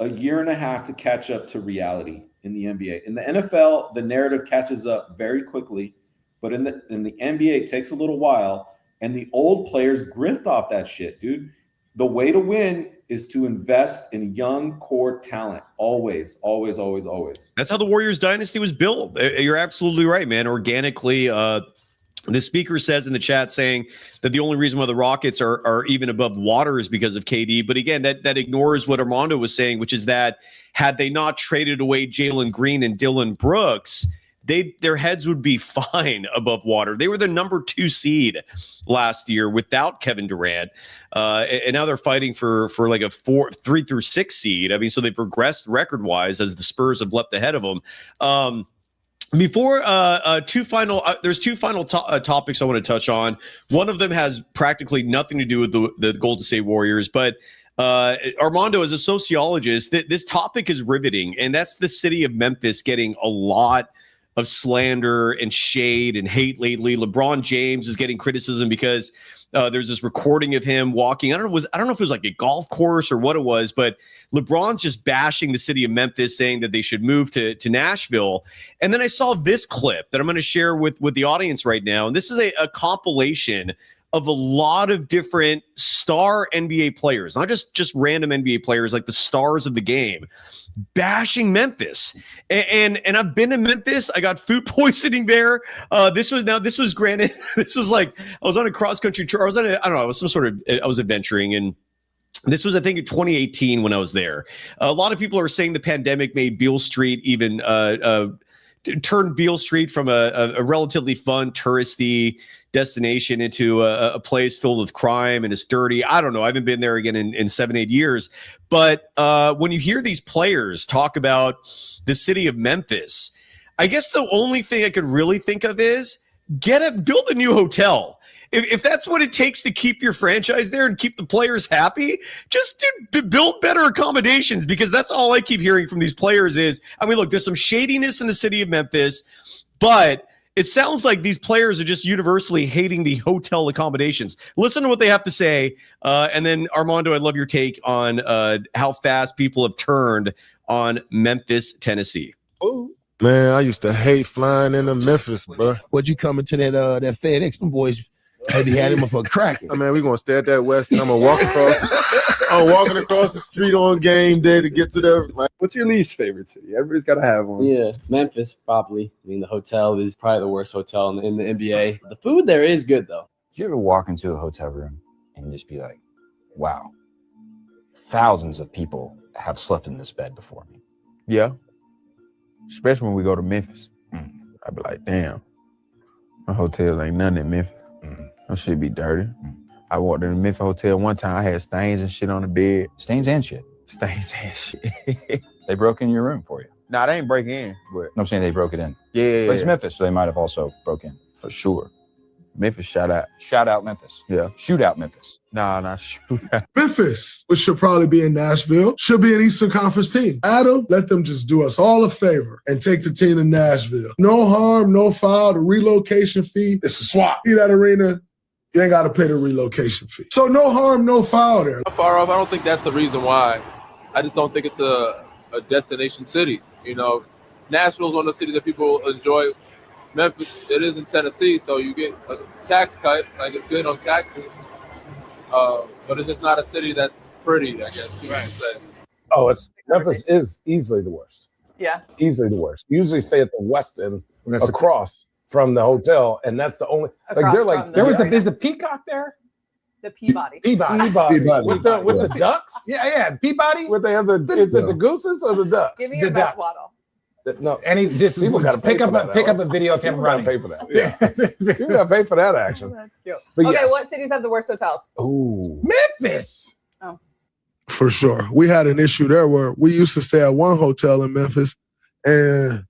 a year and a half to catch up to reality in the NBA. In the NFL, the narrative catches up very quickly, but in the NBA, it takes a little while, and the old players grift off that shit, dude. The way to win is to invest in young core talent. Always, always, always, always. That's how the Warriors dynasty was built. You're absolutely right, man. Organically, the speaker says in the chat saying that the only reason why the Rockets are even above water is because of KD. But again, that ignores what Armando was saying, which is that had they not traded away Jalen Green and Dylan Brooks, their heads would be fine above water. They were the number 2 seed last year without Kevin Durant. And now they're fighting for like a 3 through 6 seed. I mean, so they progressed record wise as the Spurs have leapt ahead of them. Before there's two final topics I want to touch on. One of them has practically nothing to do with the Golden State Warriors, but Armando, as a sociologist, this topic is riveting, and that's the city of Memphis getting a lot of slander and shade and hate lately. LeBron James is getting criticism because there's this recording of him walking. I don't know if it was like a golf course or what it was, but LeBron's just bashing the city of Memphis, saying that they should move to Nashville. And then I saw this clip that I'm going to share with the audience right now. And this is a compilation of a lot of different star NBA players, not just random NBA players, like the stars of the game, bashing Memphis. And I've been to Memphis. I got food poisoning there. This was granted. This was like, I was on a cross country tour. I was I was adventuring, and this was, I think, in 2018 when I was there. A lot of people are saying the pandemic made Beale Street even turned Beale Street from a relatively fun touristy destination into a place filled with crime, and it's dirty. I don't know. I haven't been there again in 7-8 years. But when you hear these players talk about the city of Memphis, I guess the only thing I could really think of is build a new hotel. If that's what it takes to keep your franchise there and keep the players happy, just build better accommodations, because that's all I keep hearing from these players is, I mean, look, there's some shadiness in the city of Memphis, but it sounds like these players are just universally hating the hotel accommodations. Listen to what they have to say. And then, Armando, I'd love your take on how fast people have turned on Memphis, Tennessee. Oh, man, I used to hate flying into Memphis, bro. What'd you come into that FedEx? Them boys maybe had him up for cracking. I mean, we're going to stay at that West, and I'm going to walk across. I'm walking across the street on game day to get to there. What's your least favorite city? Everybody's got to have one. Yeah, Memphis, probably. I mean, the hotel is probably the worst hotel in the NBA. The food there is good, though. Did you ever walk into a hotel room and just be like, wow, thousands of people have slept in this bed before me? Yeah. Especially when we go to Memphis. I'd be like, damn, my hotel ain't nothing in Memphis. That shit be dirty. I walked in the Memphis hotel one time. I had stains and shit on the bed. Stains and shit? Stains and shit. They broke in your room for you? Nah, they ain't break in. But I'm saying they broke it in. Yeah. But it's Memphis, so they might have also broke in. For sure. Memphis, shout out. Shout out Memphis. Yeah. Shoot out Memphis. Nah, shoot out. Memphis, which should probably be in Nashville, should be an Eastern Conference team. Adam, let them just do us all a favor and take the team to Nashville. No harm, no foul. The relocation fee, it's a swap. See that arena? you ain't got to pay the relocation fee. So no harm, no foul there. Far off. I don't think that's the reason why. I just don't think it's a destination city. You know, Nashville's one of the cities that people enjoy. Memphis, it is in Tennessee, so you get a tax cut. Like, it's good on taxes. But it's just not a city that's pretty, I guess you could say. Oh, Memphis is easily the worst. Yeah. Easily the worst. You usually stay at the West End across from the hotel, and that's the only they're like Is the Peacock there? The Peabody. Peabody. With the ducks? Yeah, Peabody. Where they have is it the gooses or the ducks? Give me your best waddle. No, and he's just people got to pick up a video of him running. Pay for that. Yeah. You got to pay for that action. That's cute. But Okay, yes. what cities have the worst hotels? Ooh, Memphis. Oh. For sure. We had an issue there where we used to stay at one hotel in Memphis, and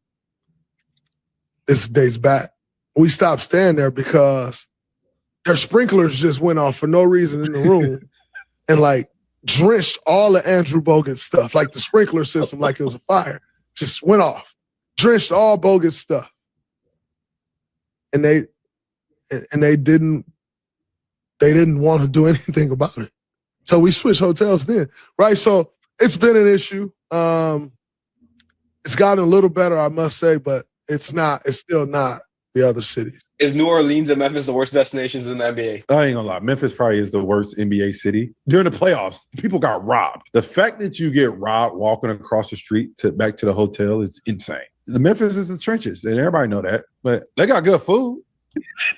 this dates back. We stopped staying there because their sprinklers just went off for no reason in the room and like drenched all the Andrew Bogut stuff, like the sprinkler system, like it was a fire, just went off, drenched all Bogut stuff. And they didn't want to do anything about it. So we switched hotels then, right? So it's been an issue. It's gotten a little better, I must say, but it's still not the other cities. Is New Orleans and Memphis the worst destinations in the NBA? I ain't gonna lie. Memphis probably is the worst NBA city. During the playoffs, people got robbed. The fact that you get robbed walking across the street back to the hotel is insane. The Memphis is the trenches, and everybody know that. But they got good food.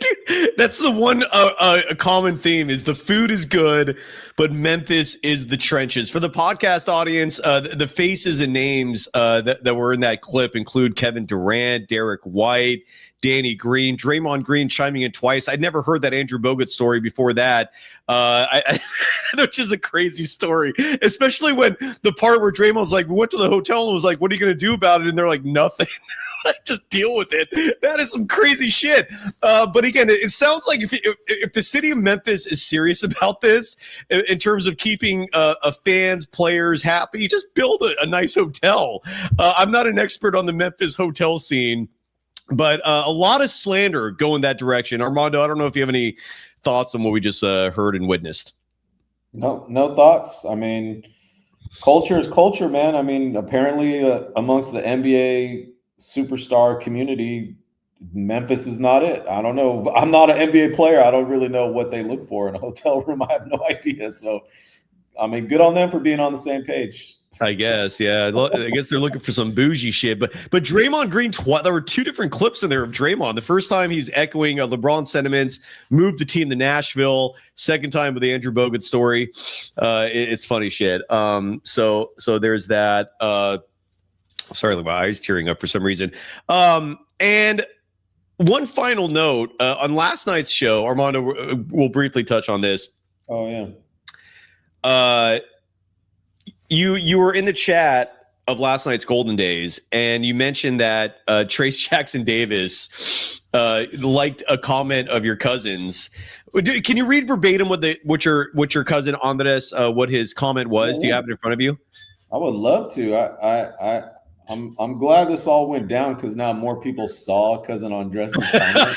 Dude, that's the one a common theme is the food is good, but Memphis is the trenches. For the podcast audience, the faces and names that were in that clip include Kevin Durant, Derek White, Danny Green, Draymond Green chiming in twice. I'd never heard that Andrew Bogut story before that, which is a crazy story, especially when the part where Draymond's like, we went to the hotel and was like, what are you going to do about it? And they're like, nothing. Just deal with it. That is some crazy shit. But again, it sounds like if the city of Memphis is serious about this in terms of keeping fans, players happy, just build a nice hotel. I'm not an expert on the Memphis hotel scene, but a lot of slander going that direction. Armando, I don't know if you have any thoughts on what we just heard and witnessed. No thoughts. I mean, culture is culture, man. I mean, apparently amongst the NBA superstar community, Memphis is not it. I don't know. I'm not an NBA player. I don't really know what they look for in a hotel room. I have no idea. So, I mean, good on them for being on the same page. I guess, yeah. I guess they're looking for some bougie shit. But Draymond Green, there were two different clips in there of Draymond. The first time he's echoing LeBron sentiments, moved the team to Nashville. Second time with the Andrew Bogut story. It's funny shit. So there's that. Sorry, my eyes tearing up for some reason. And one final note on last night's show, Armando will briefly touch on this. Oh yeah. You were in the chat of last night's Golden Days, and you mentioned that Trace Jackson Davis liked a comment of your cousin's. Can you read verbatim what your cousin Andres what his comment was? Do you have it in front of you? I would love to. I'm glad this all went down because now more people saw cousin Andres' comment.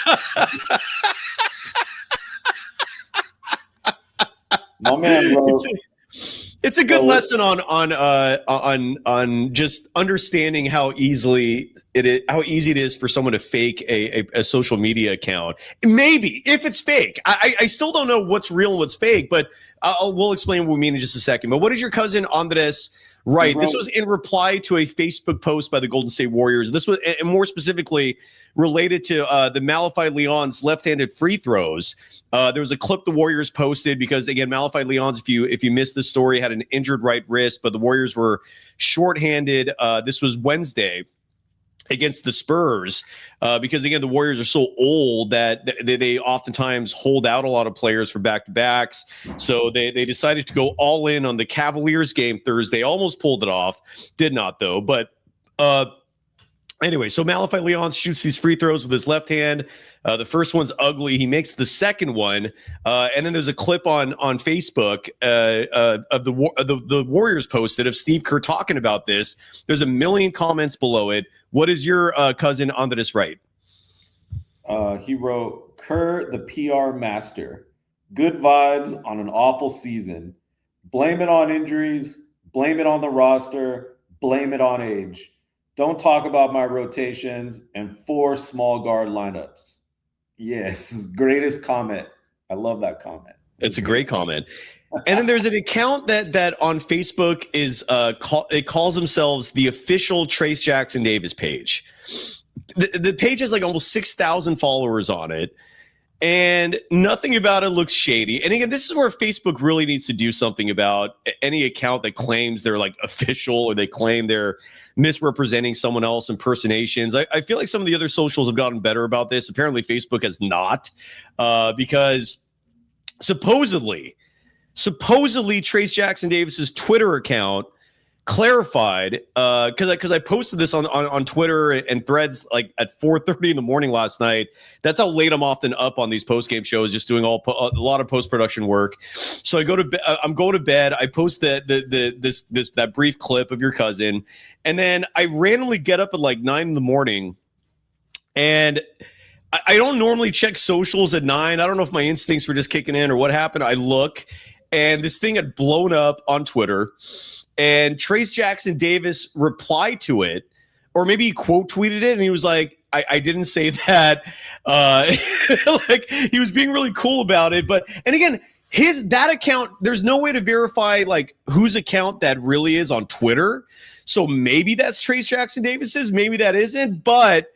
My man wrote. It's a good lesson on just understanding how easy it is for someone to fake a social media account. Maybe if it's fake, I still don't know what's real and what's fake, but we'll explain what we mean in just a second. But what did your cousin Andres write? This was in reply to a Facebook post by the Golden State Warriors. This was, and more specifically, related to the Malachi Leon's left-handed free throws. There was a clip the Warriors posted because, again, Malachi Leon's, if you missed the story, had an injured right wrist, but the Warriors were shorthanded. This was Wednesday against the Spurs because, again, the Warriors are so old that they oftentimes hold out a lot of players for back-to-backs. So they decided to go all in on the Cavaliers game Thursday. Almost pulled it off. Did not, though. But anyway, so Malachi Leon shoots these free throws with his left hand. The first one's ugly. He makes the second one. And then there's a clip on Facebook of the Warriors posted of Steve Kerr talking about this. There's a million comments below it. What is your cousin Andres write? He wrote, Kerr, the PR master. Good vibes on an awful season. Blame it on injuries. Blame it on the roster. Blame it on age. Don't talk about my rotations and 4 small guard lineups. Yes, greatest comment. I love that comment. It's a great comment. And then there's an account that on Facebook is it calls themselves the official Trace Jackson Davis page. The page has like almost 6,000 followers on it, and nothing about it looks shady. And again, this is where Facebook really needs to do something about any account that claims they're like official or they claim they're misrepresenting someone else, impersonations. I feel like some of the other socials have gotten better about this. Apparently Facebook has not, because supposedly Trace Jackson Davis's Twitter account clarified, because I posted this on Twitter and Threads like at 4:30 in the morning last night. That's how late I'm often up on these post game shows, just doing a lot of post production work. So I'm going to bed. I post that brief clip of your cousin, and then I randomly get up at like 9 in the morning, and I don't normally check socials at 9. I don't know if my instincts were just kicking in or what happened. I look, and this thing had blown up on Twitter, and Trace Jackson Davis replied to it, or maybe he quote tweeted it, and he was like, I didn't say that. Like, he was being really cool about it. And again, that account, there's no way to verify like whose account that really is on Twitter. So maybe that's Trace Jackson Davis's, maybe that isn't, but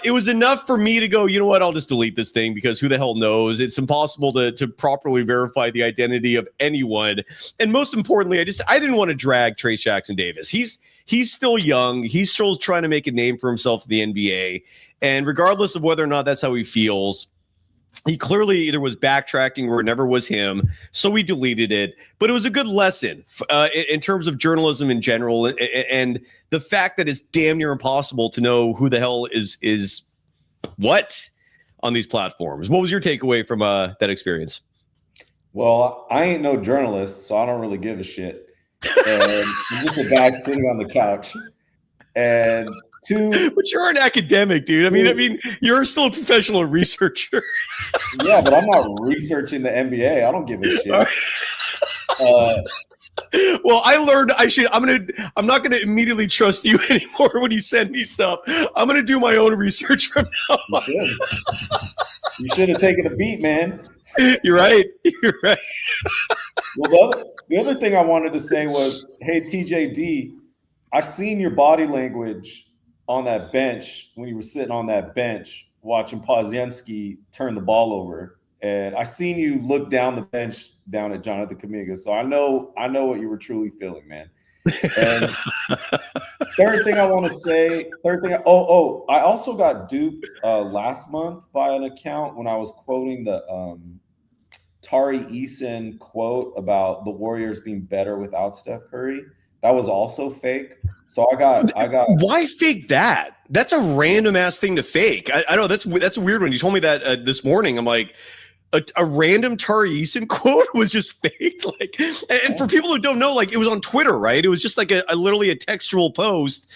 it was enough for me to go, you know what, I'll just delete this thing, because who the hell knows? It's impossible to properly verify the identity of anyone. And most importantly, I didn't want to drag Trace Jackson Davis. He's still young. He's still trying to make a name for himself in the NBA. And regardless of whether or not that's how he feels, he clearly either was backtracking or it never was him. So we deleted it. But it was a good lesson in terms of journalism in general, and the fact that it's damn near impossible to know who the hell is what on these platforms. What was your takeaway from that experience? Well, I ain't no journalist, so I don't really give a shit. And I'm just a guy sitting on the couch. And but you're an academic, dude. I mean, you're still a professional researcher. Yeah, but I'm not researching the NBA. I don't give a shit. Well, I learned I'm not gonna immediately trust you anymore when you send me stuff. I'm gonna do my own research from now on. You should have taken a beat, man. You're right. Well, the other thing I wanted to say was, hey, TJD, I seen your body language on that bench when you were sitting on that bench watching Poziemski turn the ball over. And I seen you look down the bench down at Jonathan Kuminga. So I know what you were truly feeling, man. And third thing I want to say, I also got duped last month by an account when I was quoting the Tari Eason quote about the Warriors being better without Steph Curry. That was also fake. So I got. Why fake that? That's a random ass thing to fake. I know that's a weird one. You told me that this morning. I'm like, a random Tari Eason quote was just fake. Like, and for people who don't know, like, it was on Twitter, right? It was just like a literally a textual post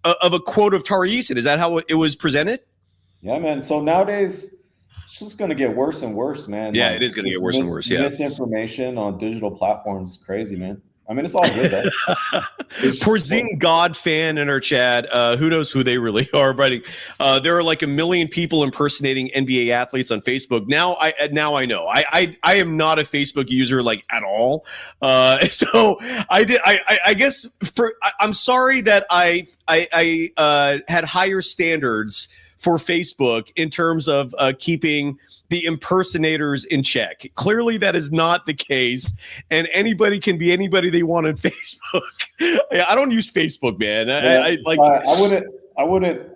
of a quote of Tari Eason. Is that how it was presented? Yeah, man. So nowadays, it's just going to get worse and worse, man. Yeah, like, it is going to get worse and worse. Yeah, misinformation on digital platforms is crazy, man. I mean, it's all good, though. Porzing God fan in our chat. Who knows who they really are? But there are like 1 million people impersonating NBA athletes on Facebook. Now I know. I am not a Facebook user like at all. So I guess I'm sorry that I had higher standards for Facebook in terms of keeping the impersonators in check. Clearly that is not the case, and anybody can be anybody they want on Facebook. I don't use Facebook, man. I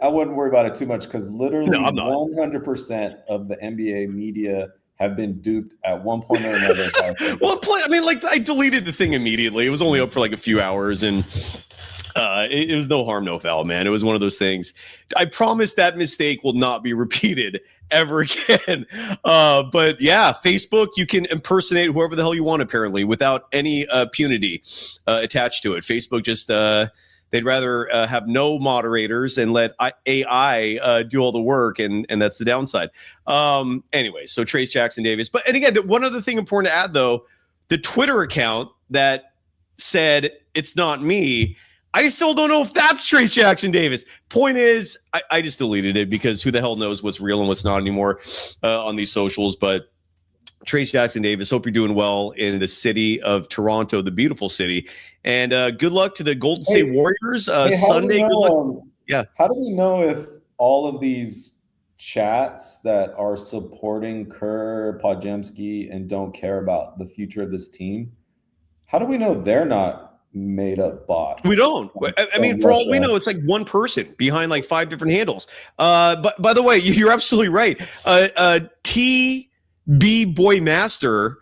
wouldn't worry about it too much, because literally 100% of the NBA media have been duped at one point or another. Well, I deleted the thing immediately. It was only up for like a few hours, and it was no harm, no foul, man. It was one of those things. I promise that mistake will not be repeated ever again. But yeah, Facebook, you can impersonate whoever the hell you want, apparently, without any punity attached to it. Facebook just They'd rather have no moderators and let AI do all the work, and that's the downside. Anyway, so Trace Jackson Davis. But and again, one other thing important to add, though, the Twitter account that said it's not me, I still don't know if that's Trace Jackson Davis. Point is, I just deleted it because who the hell knows what's real and what's not anymore on these socials. But Trace Jackson Davis, hope you're doing well in the city of Toronto, the beautiful city. And good luck to the Golden State Warriors Sunday. Good luck. Yeah. How do we know if all of these chats that are supporting Kerr, Podziemski, and don't care about the future of this team, how do we know they're not made up bots? We don't. I mean, for all we know, it's like one person behind like 5 different handles. But by the way, you're absolutely right. TB Boy Master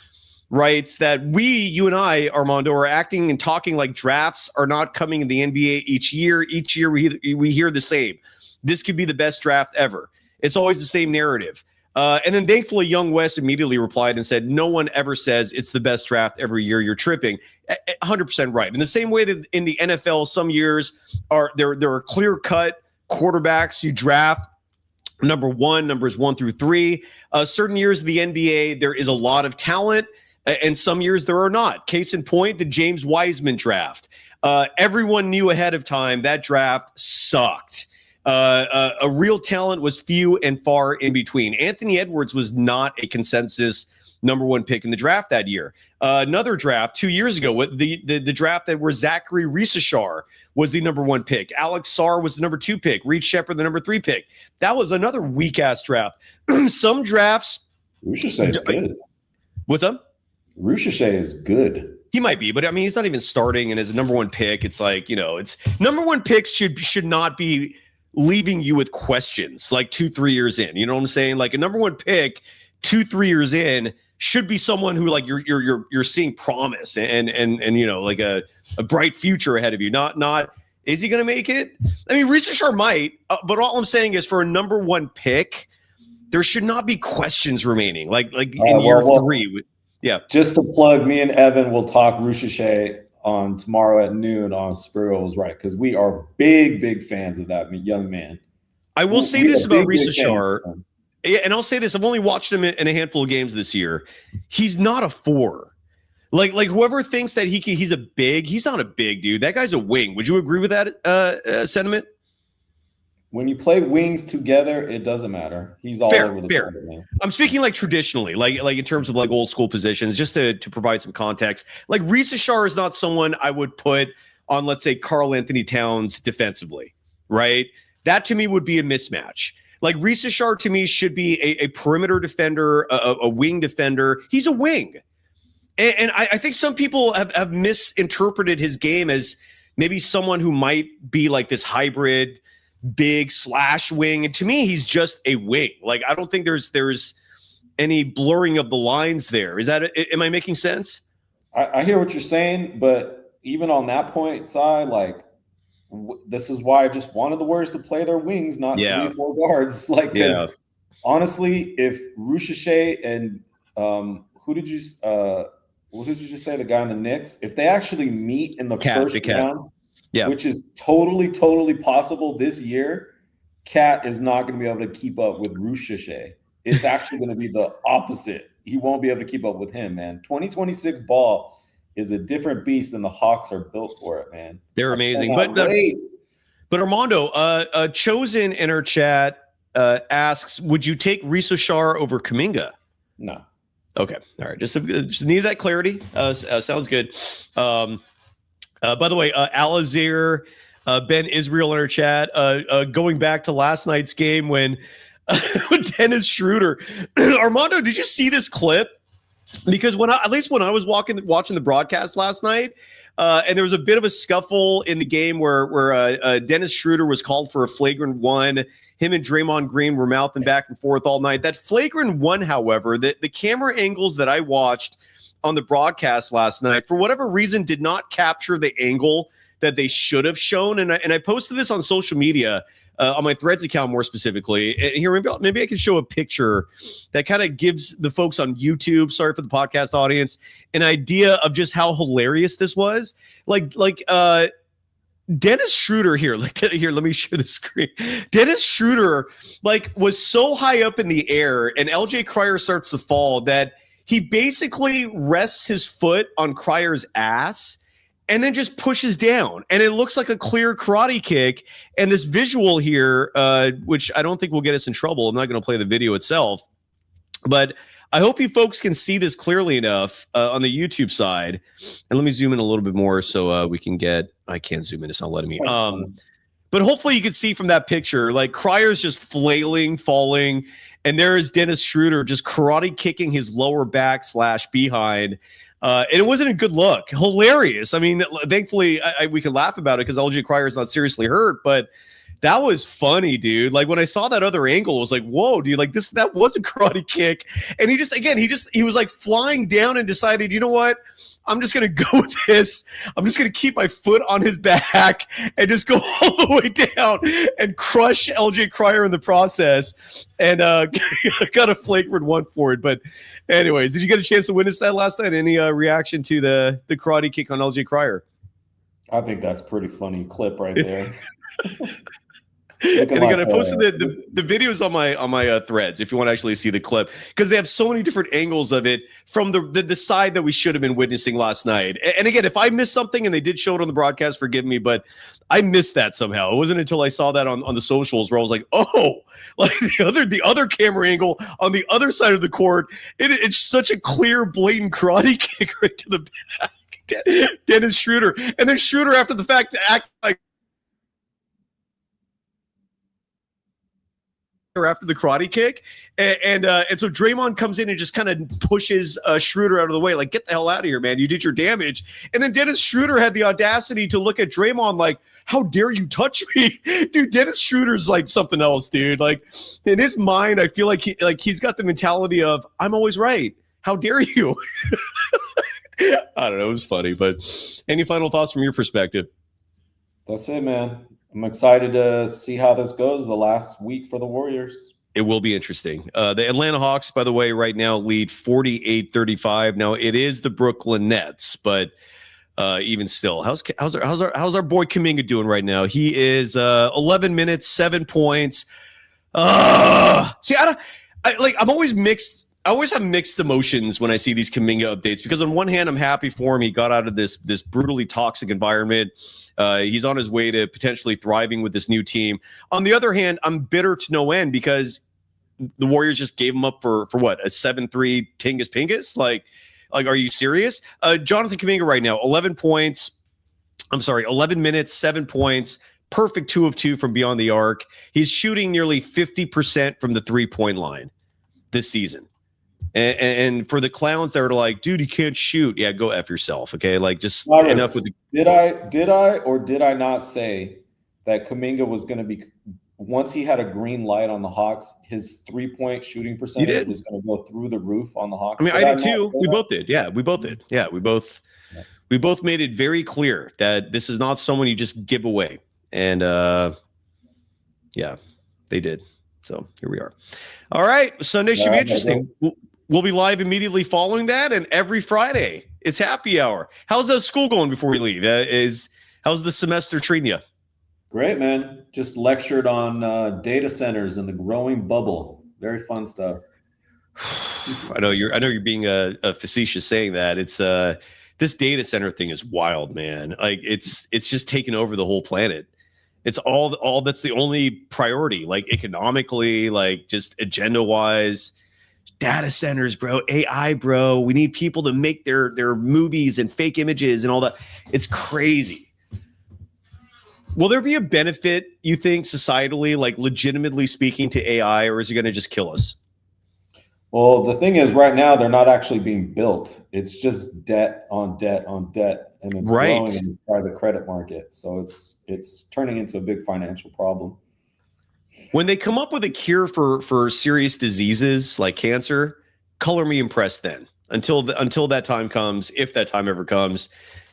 writes that you and I, Armando, are acting and talking like drafts are not coming in the NBA each year. Each year we hear the same. This could be the best draft ever. It's always the same narrative. And then thankfully, Young West immediately replied and said, no one ever says it's the best draft every year. You're tripping. 100% right. In the same way that in the NFL, some years there are clear-cut quarterbacks you draft numbers 1 through 3. Certain years of the NBA, there is a lot of talent, and some years there are not. Case in point, the James Wiseman draft. Everyone knew ahead of time that draft sucked. A real talent was few and far in between. Anthony Edwards was not a consensus number 1 pick in the draft that year. Another draft 2 years ago, the draft that where Zachary Risashar was the number 1 pick. Alex Sarr was the number 2 pick. Reed Shepard, the number 3 pick. That was another weak-ass draft. Some drafts... Risashar is good. What's up? Risashar is good. He might be, but I mean, he's not even starting, and as a number 1 pick, it's like, it's number 1 picks should not be leaving you with questions like 2-3 years in. You know what I'm saying? Like a number 1 pick 2-3 years in should be someone who like you're seeing promise and like a bright future ahead of you. Not is he going to make it? I mean, Risashar might, but all I'm saying is for a number 1 pick, there should not be questions remaining. Like in year 3. Yeah. Just to plug, me and Evan will talk Risashar on tomorrow at noon on Sprewell Was Right, because we are big fans of that young man. I will say this about Risashar. Yeah, and I'll say this: I've only watched him in a handful of games this year. He's not a 4. Like whoever thinks that he's a big, he's not a big dude. That guy's a wing. Would you agree with that sentiment? When you play wings together, it doesn't matter. He's all over the field, man. I'm speaking like traditionally, like in terms of like old school positions, just to provide some context. Like Risashar is not someone I would put on, let's say, Karl Anthony Towns defensively, right? That to me would be a mismatch. Like Risashar to me should be a perimeter defender, a wing defender. He's a wing. And I think some people have misinterpreted his game as maybe someone who might be like this hybrid big / wing. And to me, he's just a wing. Like, I don't think there's any blurring of the lines there. Is that, am I making sense? I hear what you're saying, but even on that point side, like, this is why I just wanted the Warriors to play their wings, not 3-4 guards. Like, because honestly, if Risashar and who did you just say, the guy in the Knicks, if they actually meet in the first round, which is totally possible this year, Cat is not going to be able to keep up with Risashar. It's actually going to be the opposite. He won't be able to keep up with him, man. 2026 ball is a different beast, and the Hawks are built for it, man. They're amazing. But Armando, Chosen in our chat asks, would you take Risashar over Kuminga? No. Okay. All right. Just needed that clarity. Sounds good. By the way, Alazir, Ben Israel in our chat, going back to last night's game when Dennis Schroeder, Armando, did you see this clip? Because when I was watching the broadcast last night, and there was a bit of a scuffle in the game where Dennis Schroeder was called for a flagrant 1. Him and Draymond Green were mouthing back and forth all night. That flagrant 1, however, the camera angles that I watched on the broadcast last night, for whatever reason, did not capture the angle that they should have shown. And I posted this on social media, on my Threads account more specifically. And here, maybe I can show a picture that kind of gives the folks on YouTube, sorry for the podcast audience, an idea of just how hilarious this was. Like Dennis Schroeder here, let me share the screen. Dennis Schroeder, was so high up in the air, and LJ Cryer starts to fall that he basically rests his foot on Cryer's ass and then just pushes down. And it looks like a clear karate kick. And this visual here, which I don't think will get us in trouble. I'm not going to play the video itself, but I hope you folks can see this clearly enough on the YouTube side. And let me zoom in a little bit more so we can get, I can't zoom in, it's not letting me. But hopefully you can see from that picture, Cryer's just flailing, falling, and there is Dennis Schroeder just karate kicking his lower back / behind. And it wasn't a good look. Hilarious. I mean, thankfully we can laugh about it because LJ Cryer is not seriously hurt, but that was funny, dude. When I saw that other angle, I was like, whoa, dude, that was a karate kick. And he was flying down and decided, you know what? I'm just going to go with this. I'm just going to keep my foot on his back and just go all the way down and crush LJ Cryer in the process. And got a flavored one for it. But anyways, did you get a chance to witness that last night? Any reaction to the karate kick on LJ Cryer? I think that's a pretty funny clip right there. And again, I posted the videos on my threads if you want to actually see the clip, because they have so many different angles of it from the side that we should have been witnessing last night. And again, if I missed something and they did show it on the broadcast, forgive me, but I missed that somehow. It wasn't until I saw that on the socials where I was like, oh, the other camera angle on the other side of the court, it's such a clear, blatant karate kick right to the back. Dennis Schroeder, and then Schroeder after the fact act like after the karate kick, and so Draymond comes in and just kind of pushes Schroeder out of the way, get the hell out of here, man, you did your damage. And then Dennis Schroeder had the audacity to look at Draymond like, how dare you touch me? Dude, Dennis Schroeder's something else, dude. In his mind, I feel like he's got the mentality of, I'm always right, how dare you? I don't know, it was funny. But any final thoughts from your perspective? That's it, man. I'm excited to see how this goes the last week for the Warriors. It will be interesting. The Atlanta Hawks, by the way, right now lead 48-35. Now it is the Brooklyn Nets, but even still, how's our boy Kuminga doing right now? He is 11 minutes, 7 points. See, I'm always mixed. I always have mixed emotions when I see these Kuminga updates, because on one hand, I'm happy for him. He got out of this brutally toxic environment. He's on his way to potentially thriving with this new team. On the other hand, I'm bitter to no end because the Warriors just gave him up for what, a 7-3 Tingus Pingus? Like, are you serious? Jonathan Kuminga right now, 11 minutes, 7 points, perfect 2 of 2 from beyond the arc. He's shooting nearly 50% from the 3-point line this season. And for the clowns that are like, dude, you can't shoot. Yeah, go F yourself. Okay. Just end up with the. Did I or did I not say that Kuminga was going to be, once he had a green light on the Hawks, his 3-point shooting percentage was going to go through the roof on the Hawks? I mean, I did too. We both did. Yeah, we both did. Yeah, we both made it very clear that this is not someone you just give away. And yeah, they did. So here we are. All right. Sunday should be interesting. We'll be live immediately following that, and every Friday it's happy hour. How's school going before we leave? How's the semester treating you? Great, man. Just lectured on data centers and the growing bubble. Very fun stuff. I know you're being facetious saying that. It's this data center thing is wild, man. It's just taken over the whole planet. It's all that's the only priority, economically, just agenda wise. Data centers, bro, AI, bro. We need people to make their movies and fake images and all that. It's crazy. Will there be a benefit, you think, societally, legitimately speaking, to AI, or is it going to just kill us? Well, the thing is, right now, they're not actually being built. It's just debt on debt on debt, and it's growing in the private credit market. So it's turning into a big financial problem. When they come up with a cure for serious diseases like cancer, color me impressed then. Until that time comes, if that time ever comes,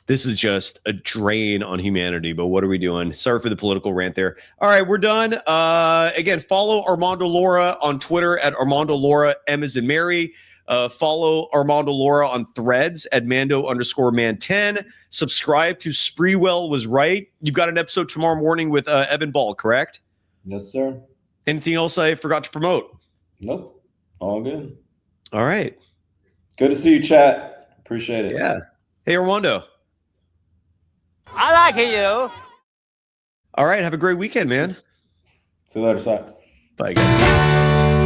this is just a drain on humanity. But what are we doing? Sorry for the political rant there. All right, we're done. Again, follow Armando Lara on Twitter at Armando Lara, M as in Mary. Follow Armando Lara on Threads at Mando_man10. Subscribe to Sprewell Was Right. You've got an episode tomorrow morning with Evan Ball, correct? Yes, sir. Anything else I forgot to promote? Nope. All good. All right. Good to see you, chat. Appreciate it. Yeah. Hey, Armando. I like you. All right. Have a great weekend, man. See you later, Sat. Bye, guys.